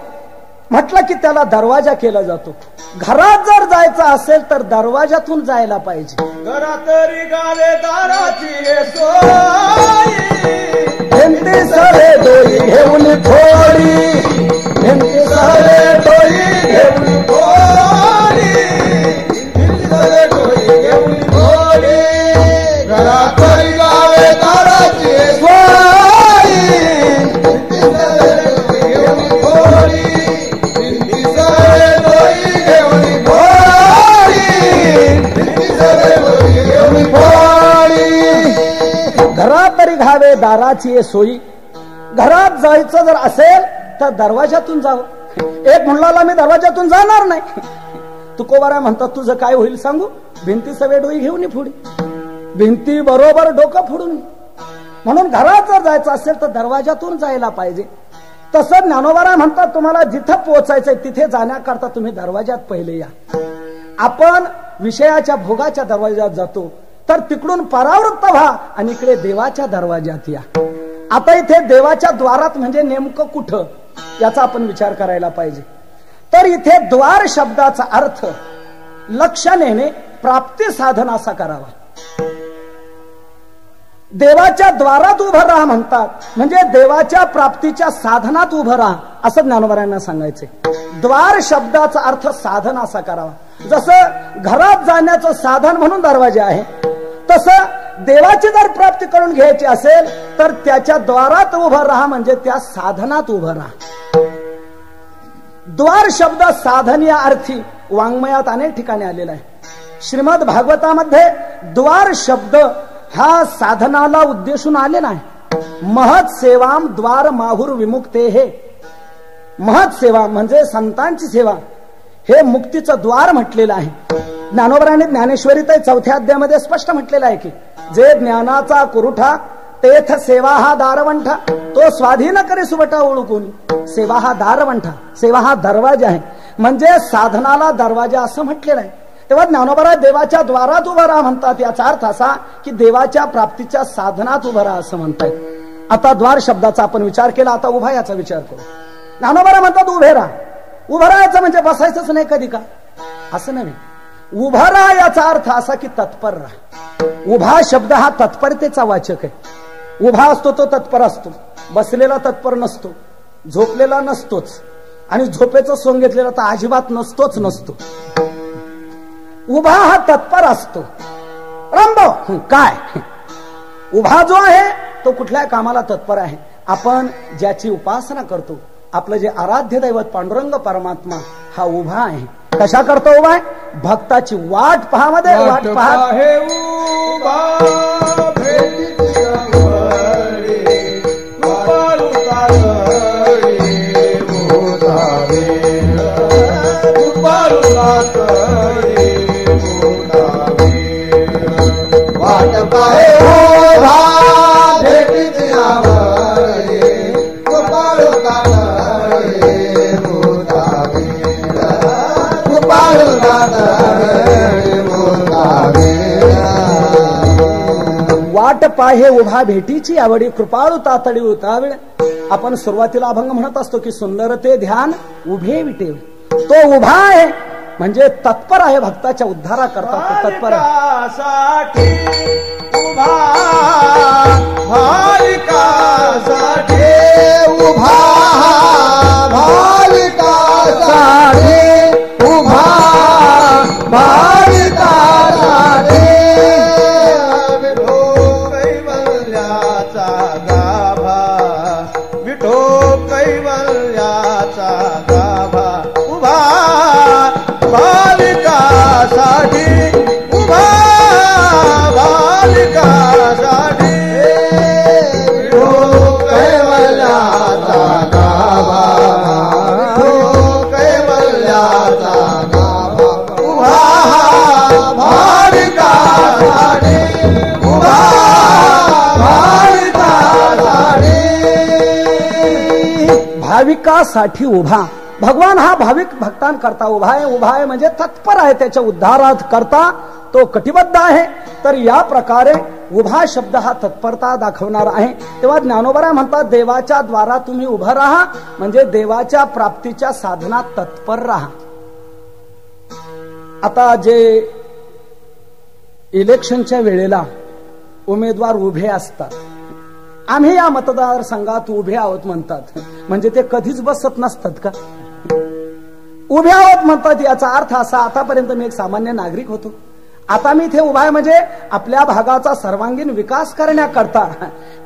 Speaker 2: म्हटलं की त्याला दरवाजा केला जातो. घरात जर जायचं असेल तर दरवाजातून जायला पाहिजे.
Speaker 3: घरात रिगाले दाराची सोय,
Speaker 2: भिंती सरे डोई घेऊन थोडी, भिंती सरे डोई घेऊन
Speaker 3: थोडी, भिंतीसरे डोई घेऊन थोडी. घरात रिगाले दाराची सोय, भिंतीसरे डोई घेऊन थोडी, भिंतीसरे डोई घेऊन थोडी, भिंतीसरे डोई घेऊन थोडी.
Speaker 2: घरात तरी घावे दाराची सोयी. घरात जायचं जर असेल तर दरवाजातून जावं. एक म्हणला मी दरवाजातून जाणार नाही. तुकोबारा म्हणतात तुझं काय होईल सांगू? भिंती सवे डोई घेऊन फोडी, भिंती बरोबर डोकं फोडून. म्हणून घरात जर जायचं असेल तर दरवाजातून जायला पाहिजे. तसं ज्ञानोबा म्हणतात तुम्हाला जिथं पोहोचायचंय तिथे जाण्याकरता तुम्ही दरवाजात पहिले या. आपण विषयाच्या भोगाच्या दरवाजात जातो तर तिकडून परावृत्त व्हा आणि इकडे देवाच्या दरवाजात या. आता इथे देवाच्या द्वारात म्हणजे नेमकं कुठं याचा आपण विचार करायला पाहिजे. तर इथे द्वार शब्दाचा अर्थ लक्ष नेणे, प्राप्ती साधन असा करावा. देवाच्या द्वारात उभं राहा म्हणतात म्हणजे देवाच्या प्राप्तीच्या साधनात उभं राहा असं ज्ञानोबारांना सांगायचे. द्वार शब्दाचा अर्थ साधन असा करावा. जसं घरात जाण्याचं साधन म्हणून दरवाजा आहे तसं देवाची जर प्राप्ती करून घ्यायची असेल तर त्याच्या द्वारात उभं राहा म्हणजे त्या साधनात उभं राहा. द्वार शब्द साधन या अर्थी वाङ्मयात अनेक ठिकाणी आलेला आहे. श्रीमद भागवतामध्ये द्वार शब्द हा साधनाला उद्देशून आलेला आहे. महत् सेवाम द्वार माहुर विमुक्ते हे. महत् सेवा म्हणजे संतांची सेवा हे मुक्तीचं द्वार म्हटलेलं आहे. ज्ञानोबराने ज्ञानेश्वरीत 4थ्या अध्यायामध्ये स्पष्ट म्हटलेलं आहे की जे ज्ञानाचा कुरुठा तेथ सेवा हा दारवंठा, तो स्वाधीन करे सुबटा ओळखून. सेवा हा दारवंठा, सेवा हा दरवाजा आहे म्हणजे साधनाला दरवाजा असं म्हटलेलं आहे. तेव्हा ज्ञानोबा देवाच्या द्वारात उभं राहा म्हणतात. याचा अर्थ असा की देवाच्या प्राप्तीच्या साधनात उभं राहा असं म्हणतायत. आता द्वार शब्दाचा आपण विचार केला, आता उभा याचा विचार करू. ज्ञानोबा म्हणतात उभे राहा. उभं राहायचं म्हणजे बसायचंच नाही कधी का असं नाही. उभा राहा याचा अर्थ असा की तत्पर राहा. उभा शब्द हा तत्परतेचा वाचक आहे. उभा असतो तो तत्पर असतो, बसलेला तत्पर नसतो, झोपलेला नसतोच आणि झोपेचं सोंग घेतलेला तर अजिबात नसतो. उभा हा तत्पर असतो. रामभाऊ काय उभा जो आहे तो कुठल्या कामाला तत्पर आहे. आपण ज्याची उपासना करतो आपलं जे आराध्य दैवत पांडुरंग परमात्मा हा उभा आहे. कशा करतो उभा आहे? भक्ताची वाट पहामध्ये वाट पहा
Speaker 3: हे उभा
Speaker 2: वाट पाहे उभा भेटीची आवडी कृपाळू तातडी उतावळ. आपण सुरुवातीला अभंग म्हणत असतो की सुंदर ते ध्यान उभे विटेव. तो उभा आहे म्हणजे तत्पर आहे भक्ताच्या उद्धारा करता तत्पर
Speaker 3: साठी उभा, भाविकासाठी उभा, भाविकासाठी उभा, भाविकासाठी. विठो कैवल्याचा गाभा, विठो कैवल्याचा गाभा उभा
Speaker 2: भाविकासाठी उभा. भगवान हा भाविक भक्तांकरता उभा आहे. उभा आहे म्हणजे तत्पर आहे, त्याच्या उद्धारात करता तो कटिबद्ध आहे. तर या प्रकारे उभा शब्द हा तत्परता दाखवणार आहे. तेव्हा ज्ञानोबा म्हणतात देवाच्या द्वारा तुम्ही उभं राहा, म्हणजे देवाच्या प्राप्तीच्या साधनात तत्पर राहा. आता जे इलेक्शनच्या वेळेला उमेदवार उभे असतात, आम्ही या मतदारसंघात उभे आहोत म्हणतात, म्हणजे ते कधीच बसत नसतात का? उभे आहोत म्हणतात याचा अर्थ असा, आतापर्यंत मी एक सामान्य नागरिक होतो, आता मी इथे उभा आहे म्हणजे आपल्या भागाचा सर्वांगीण विकास करण्याकरता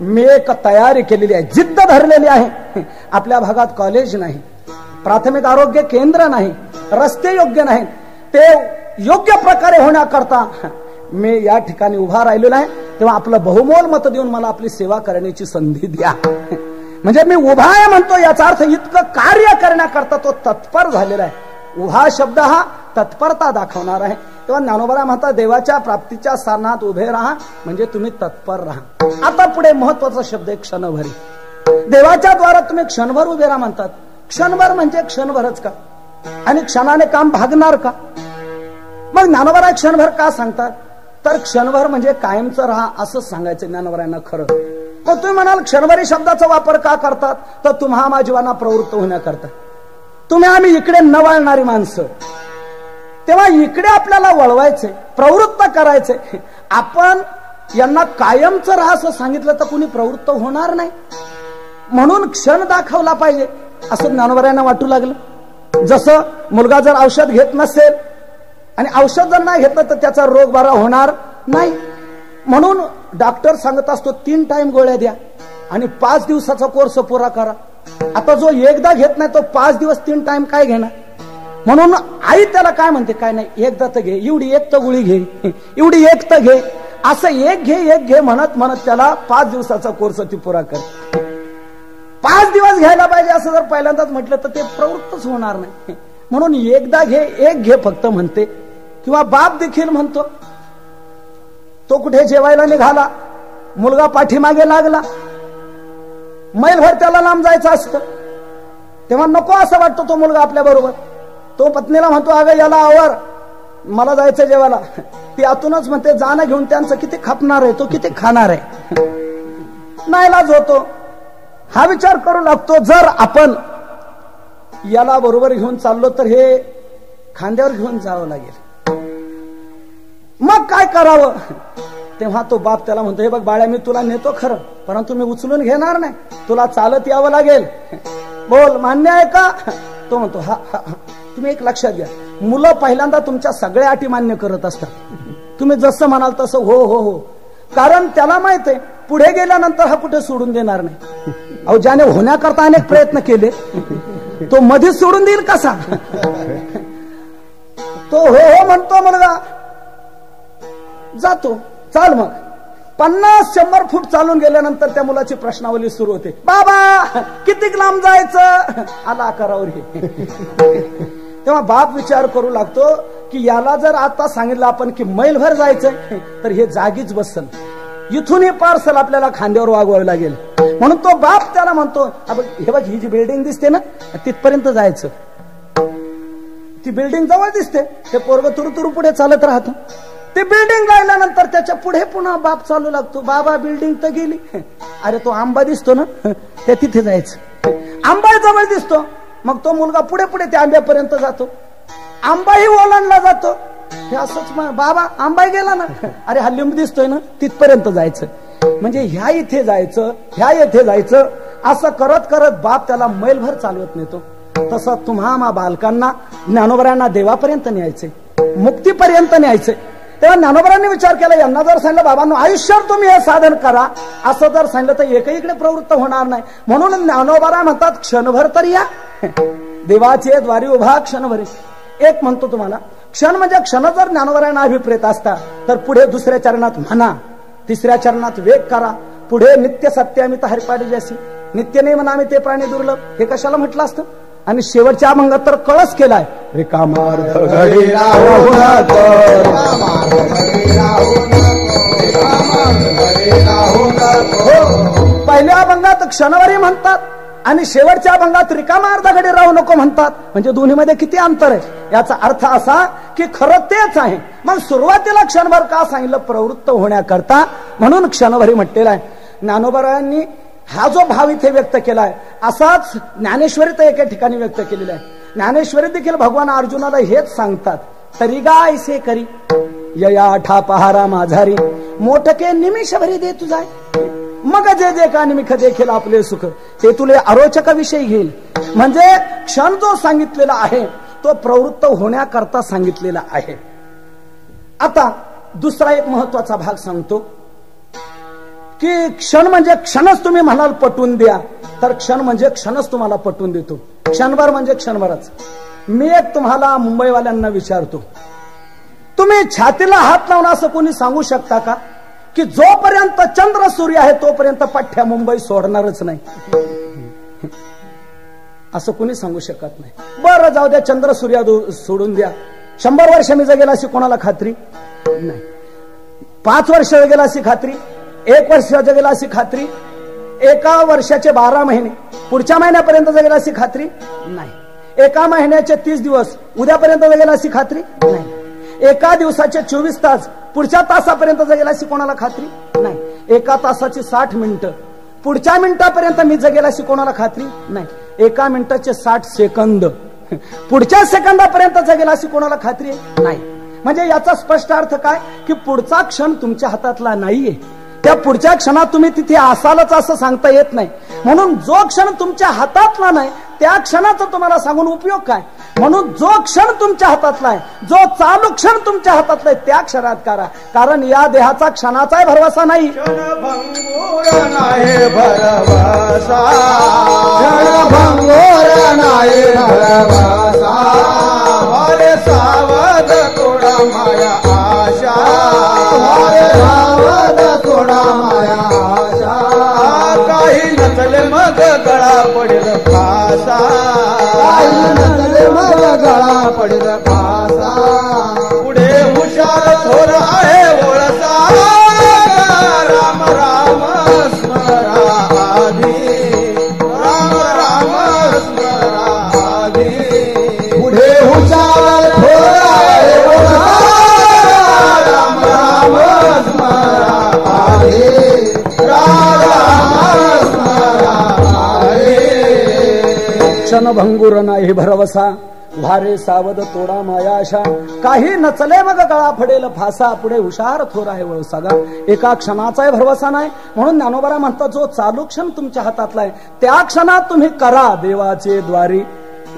Speaker 2: मी एक तयारी केलेली आहे, जिद्द धरलेली आहे. आपल्या भागात कॉलेज नाही, प्राथमिक आरोग्य केंद्र नाही, रस्ते योग्य नाहीत, ते योग्य प्रकारे होण्याकरता मी या ठिकाणी उभा राहिलेलो आहे. तेव्हा आपलं बहुमोल मत देऊन मला आपली सेवा करण्याची संधी द्या. म्हणजे मी उभा आहे म्हणतो याचा अर्थ इतकं कार्य करण्याकरता तो तत्पर झालेला आहे. उभा शब्द हा तत्परता दाखवणार आहे. तेव्हा ज्ञानोबा म्हणतात देवाच्या प्राप्तीच्या स्थानात उभे राहा, म्हणजे तुम्ही तत्पर राहा. आता पुढे महत्वाचा शब्द आहे क्षणभरी. देवाच्या द्वारा तुम्ही क्षणभर उभे राहा म्हणतात. क्षणभर म्हणजे क्षणभरच का? आणि क्षणाने काम भागणार का? मग ज्ञानोबा क्षणभर का सांगतात? तर क्षणभर म्हणजे कायमचं राहा असं सांगायचं ज्ञानोबांना खरं. मग तुम्ही म्हणाल क्षणभरी शब्दाचा वापर का करतात? तर तुम्हा जीवांना प्रवृत्त होण्याकरता. तुम्ही आम्ही इकडे न वळणारी माणसं, तेव्हा इकडे आपल्याला वळवायचे, प्रवृत्त करायचे. आपण यांना कायमचं राहा असं सांगितलं तर कुणी प्रवृत्त होणार नाही. म्हणून क्षण दाखवला पाहिजे असं ज्ञानोबांना वाटू लागलं. जसं मुलगा जर औषध घेत नसेल आणि औषध जर नाही घेतलं तर त्याचा रोग बरा होणार नाही. म्हणून डॉक्टर सांगत असतो 3 टाइम गोळ्या द्या आणि 5 दिवसाचा कोर्स पुरा करा. आता जो एकदा घेत नाही तो 5 दिवस 3 टाइम काय घेणार? म्हणून आई त्याला काय म्हणते, काय नाही एकदा तर घे, एवढी एक तर गोळी घे, एवढी एक तर घे, असं एक घे म्हणत म्हणत त्याला 5 दिवसाचा कोर्स ती पुरा कर. 5 दिवस घ्यायला पाहिजे असं जर पहिल्यांदाच म्हटलं तर ते प्रवृत्तच होणार नाही. म्हणून एकदा घे, एक घे फक्त म्हणते. किंवा बाप देखील म्हणतो, तो कुठे जेवायला निघाला, मुलगा पाठीमागे लागला, मैलभर त्याला लांब जायचं असतं, तेव्हा नको असं वाटतं तो मुलगा आपल्या बरोबर. तो पत्नीला म्हणतो अगं याला आवर, मला जायचं जेवायला. ती आतूनच म्हणते जाणं घेऊन त्यांचं किती खपणार आहे, तो किती खाणार आहे. नाईलाज होतो. हा विचार करू लागतो जर आपण याला बरोबर घेऊन चाललो तर हे खांद्यावर घेऊन जावं लागेल, मग काय करावं? तेव्हा तो बाप त्याला म्हणतो हे बघ बाळ्या, मी तुला नेतो खरं, परंतु मी उचलून घेणार नाही, तुला चालत यावं लागेल. बोल मान्य आहे का? तो म्हणतो हा हा. तुम्ही एक लक्षात घ्या, मुलं पहिल्यांदा तुमच्या सगळ्या अटी मान्य करत असतात. तुम्ही जसं म्हणाल तसं हो हो हो, कारण त्याला माहित आहे पुढे गेल्यानंतर हा कुठे सोडून देणार नाही. अहो ज्याने होण्याकरता अनेक प्रयत्न केले तो मध्येच सोडून देईल कसा? तो हो हो म्हणतो मुलगा, जातो. चाल मग 50-100 फूट चालून गेल्यानंतर त्या मुलाची प्रश्नावली सुरू होते, बाबा किती लांब जायचं? आला आकारावर हे. तेव्हा बाप विचार करू लागतो की याला जर आता सांगितलं आपण की मैलभर जायचंय तर हे जागीच बसल, इथून हे पार्सल आपल्याला खांद्यावर वागवावं लागेल. म्हणून तो बाप त्याला म्हणतो हे बघ ही जी बिल्डिंग दिसते ना तिथपर्यंत जायचं. ती बिल्डिंग जवळ दिसते, ते पोरग तुरु पुढे चालत राहतं. ते बिल्डिंग राहिल्यानंतर त्याच्या पुढे पुन्हा बाप चालू लागतो, बाबा बिल्डिंग तर गेली, अरे तो आंबा दिसतो ना त्या तिथे जायचं. आंबा जवळ दिसतो, मग तो मुलगा पुढे पुढे त्या आंब्यापर्यंत जातो, आंबाही ओलांडला जातो. हे असंच बाबा आंबा गेला ना, अरे हा लिंब दिसतोय ना तिथपर्यंत जायचं. म्हणजे ह्या इथे जायचं, ह्या येथे जायचं, असं करत करत बाप त्याला मैलभर चालवत नेतो. तसं तुम्हा बालकांना ज्ञानोबरांना देवापर्यंत न्यायचे, मुक्तीपर्यंत न्यायचे. तेव्हा ज्ञानोबरांनी विचार केला, यांना जर सांगितलं बाबांनो आयुष्यात तुम्ही हे साधन करा असं जर सांगितलं तर एकही इकडे प्रवृत्त होणार नाही. म्हणून ज्ञानोबरा म्हणतात क्षणभर तर या, देवाचे द्वारी उभा क्षणभरी. एक म्हणतो तुम्हाला, क्षण म्हणजे क्षण जर ज्ञानोबरांना अभिप्रेत असता तर पुढे दुसऱ्या चरणात म्हणा, तिसऱ्या चरणात वेग करा, पुढे नित्य सत्यामित हरिपाडी जैसी, नित्य नेम नामी ते प्राणी दुर्लभ, हे कशाला म्हटलं असतं? आणि शेवटच्या अभंगात तर कळस केलाय, रिकामार्थ घडी राहू नको. पहिल्या अभंगात क्षणभरी म्हणतात आणि शेवटच्या अभंगात रिकामा अर्धा घडी राहू नको म्हणतात. म्हणजे दोन्हीमध्ये किती अंतर आहे. याचा अर्थ असा की खरं तेच आहे. मग सुरुवातीला क्षणभर का सांगितलं? प्रवृत्त होण्याकरता, म्हणून क्षणभरी म्हटलेलं आहे. ज्ञानोबारायांनी हा जो भाव इथे व्यक्त केलाय असाच ज्ञानेश्वरीत एका ठिकाणी व्यक्त केलेला आहे. ज्ञानेश्वरी देखील भगवान अर्जुनाला हेच सांगतात. तरी गा ऐसे करी यया ठा पहारा माझारी मोठके निमिषभरी दे तुझाय. मग जे जे का निमिष देखील आपले सुख ते तुले अरोचक विषय घेईल. म्हणजे क्षण जो सांगितलेला आहे तो प्रवृत्त होण्याकरता सांगितलेला आहे. आता दुसरा एक महत्वाचा भाग सांगतो की क्षण म्हणजे क्षणच तुम्ही म्हणाल पटवून द्या, तर क्षण म्हणजे क्षणच तुम्हाला पटवून देतो. क्षणभर म्हणजे क्षणभरच. मी एक तुम्हाला मुंबईवाल्यांना विचारतो, तुम्ही छातीला हात लावून असं कोणी सांगू शकता का की जोपर्यंत चंद्र सूर्य आहे तोपर्यंत पठ्ठ्या मुंबई सोडणारच नाही? असं कोणी सांगू शकत नाही. बरं जाऊ द्या, चंद्र सूर्य सोडून द्या. 100 वर्ष मी जगेल अशी कोणाला खात्री नाही. 5 वर्ष जगेल अशी खात्री, 1 वर्ष जगेल अशी खात्री, 1 वर्षाचे 12 महिने पुढच्या महिन्यापर्यंत जगेल अशी खात्री नाही. 1 महिन्याचे 30 दिवस उद्यापर्यंत जगेल अशी खात्री नाही. 1 दिवसाचे 24 तास पुढच्या तासापर्यंत जगेल अशी कोणाला खात्री नाही. 1 तासाची 60 मिनिटं पुढच्या मिनिटापर्यंत मी जगेल अशी कोणाला खात्री नाही. 1 मिनिटाचे 60 सेकंद पुढच्या सेकंदापर्यंत जगेल अशी कोणाला खात्री नाही. म्हणजे याचा स्पष्ट अर्थ काय की पुढचा क्षण तुमच्या हातातला नाहीये. त्या पुढच्या क्षणात तुम्ही तिथे असालच असं सांगता येत नाही. म्हणून जो क्षण तुमच्या हातातला नाही त्या क्षणाचा तुम्हाला सांगून उपयोग काय? म्हणून जो क्षण तुमच्या हातातला आहे, जो चालू क्षण तुमच्या हातातला आहे त्या क्षणात करा. कारण या देहाचा क्षणाचाही भरवसा नाही.
Speaker 3: क्षणभंगूर नाही भरवसा, क्षणभंगूर नाही भरवसा. वारे सावध थोडा माया आशा, वारे सावध थोडा माया आशा. काही नसले मग गळा पडेल फासा, काही नसले मग गळा पडेल फासा. पुढे हुशार थोर आहे ओळसा, राम राम स्मरा आधी, राम राम स्मरा आधी. पुढे हुशार थोर आहे ओळसा, राम राम स्मरा आधी, राम राम स्मरा आधी.
Speaker 2: क्षणभंगूर नाही भरवसा, भारे सावध तोडा मायाशा. काही नचले मग गळा फडेल फासा, पुढे हुशार थोर आहे वळसा. 1 क्षणाचाही भरवसा नाही. म्हणून ज्ञानोबा म्हणतात जो चालू क्षण तुमच्या हातातला आहे त्या क्षणात तुम्ही करा देवाचे द्वारी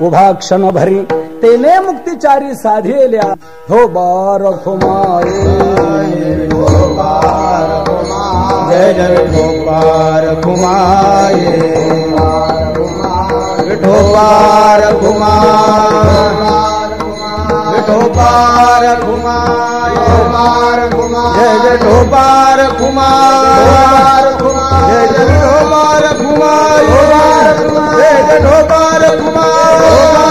Speaker 2: उभा क्षण भरी. तेने मुक्तिचारी साधेल्या हो बार खुमाये,
Speaker 3: जय जय गोपार कुमाये, विठोबार कुमार, विठोबार कुमार, जय जय ढोबार कुमार, जय जय ढोबार कुमार, जय जय ढोबार कुमार.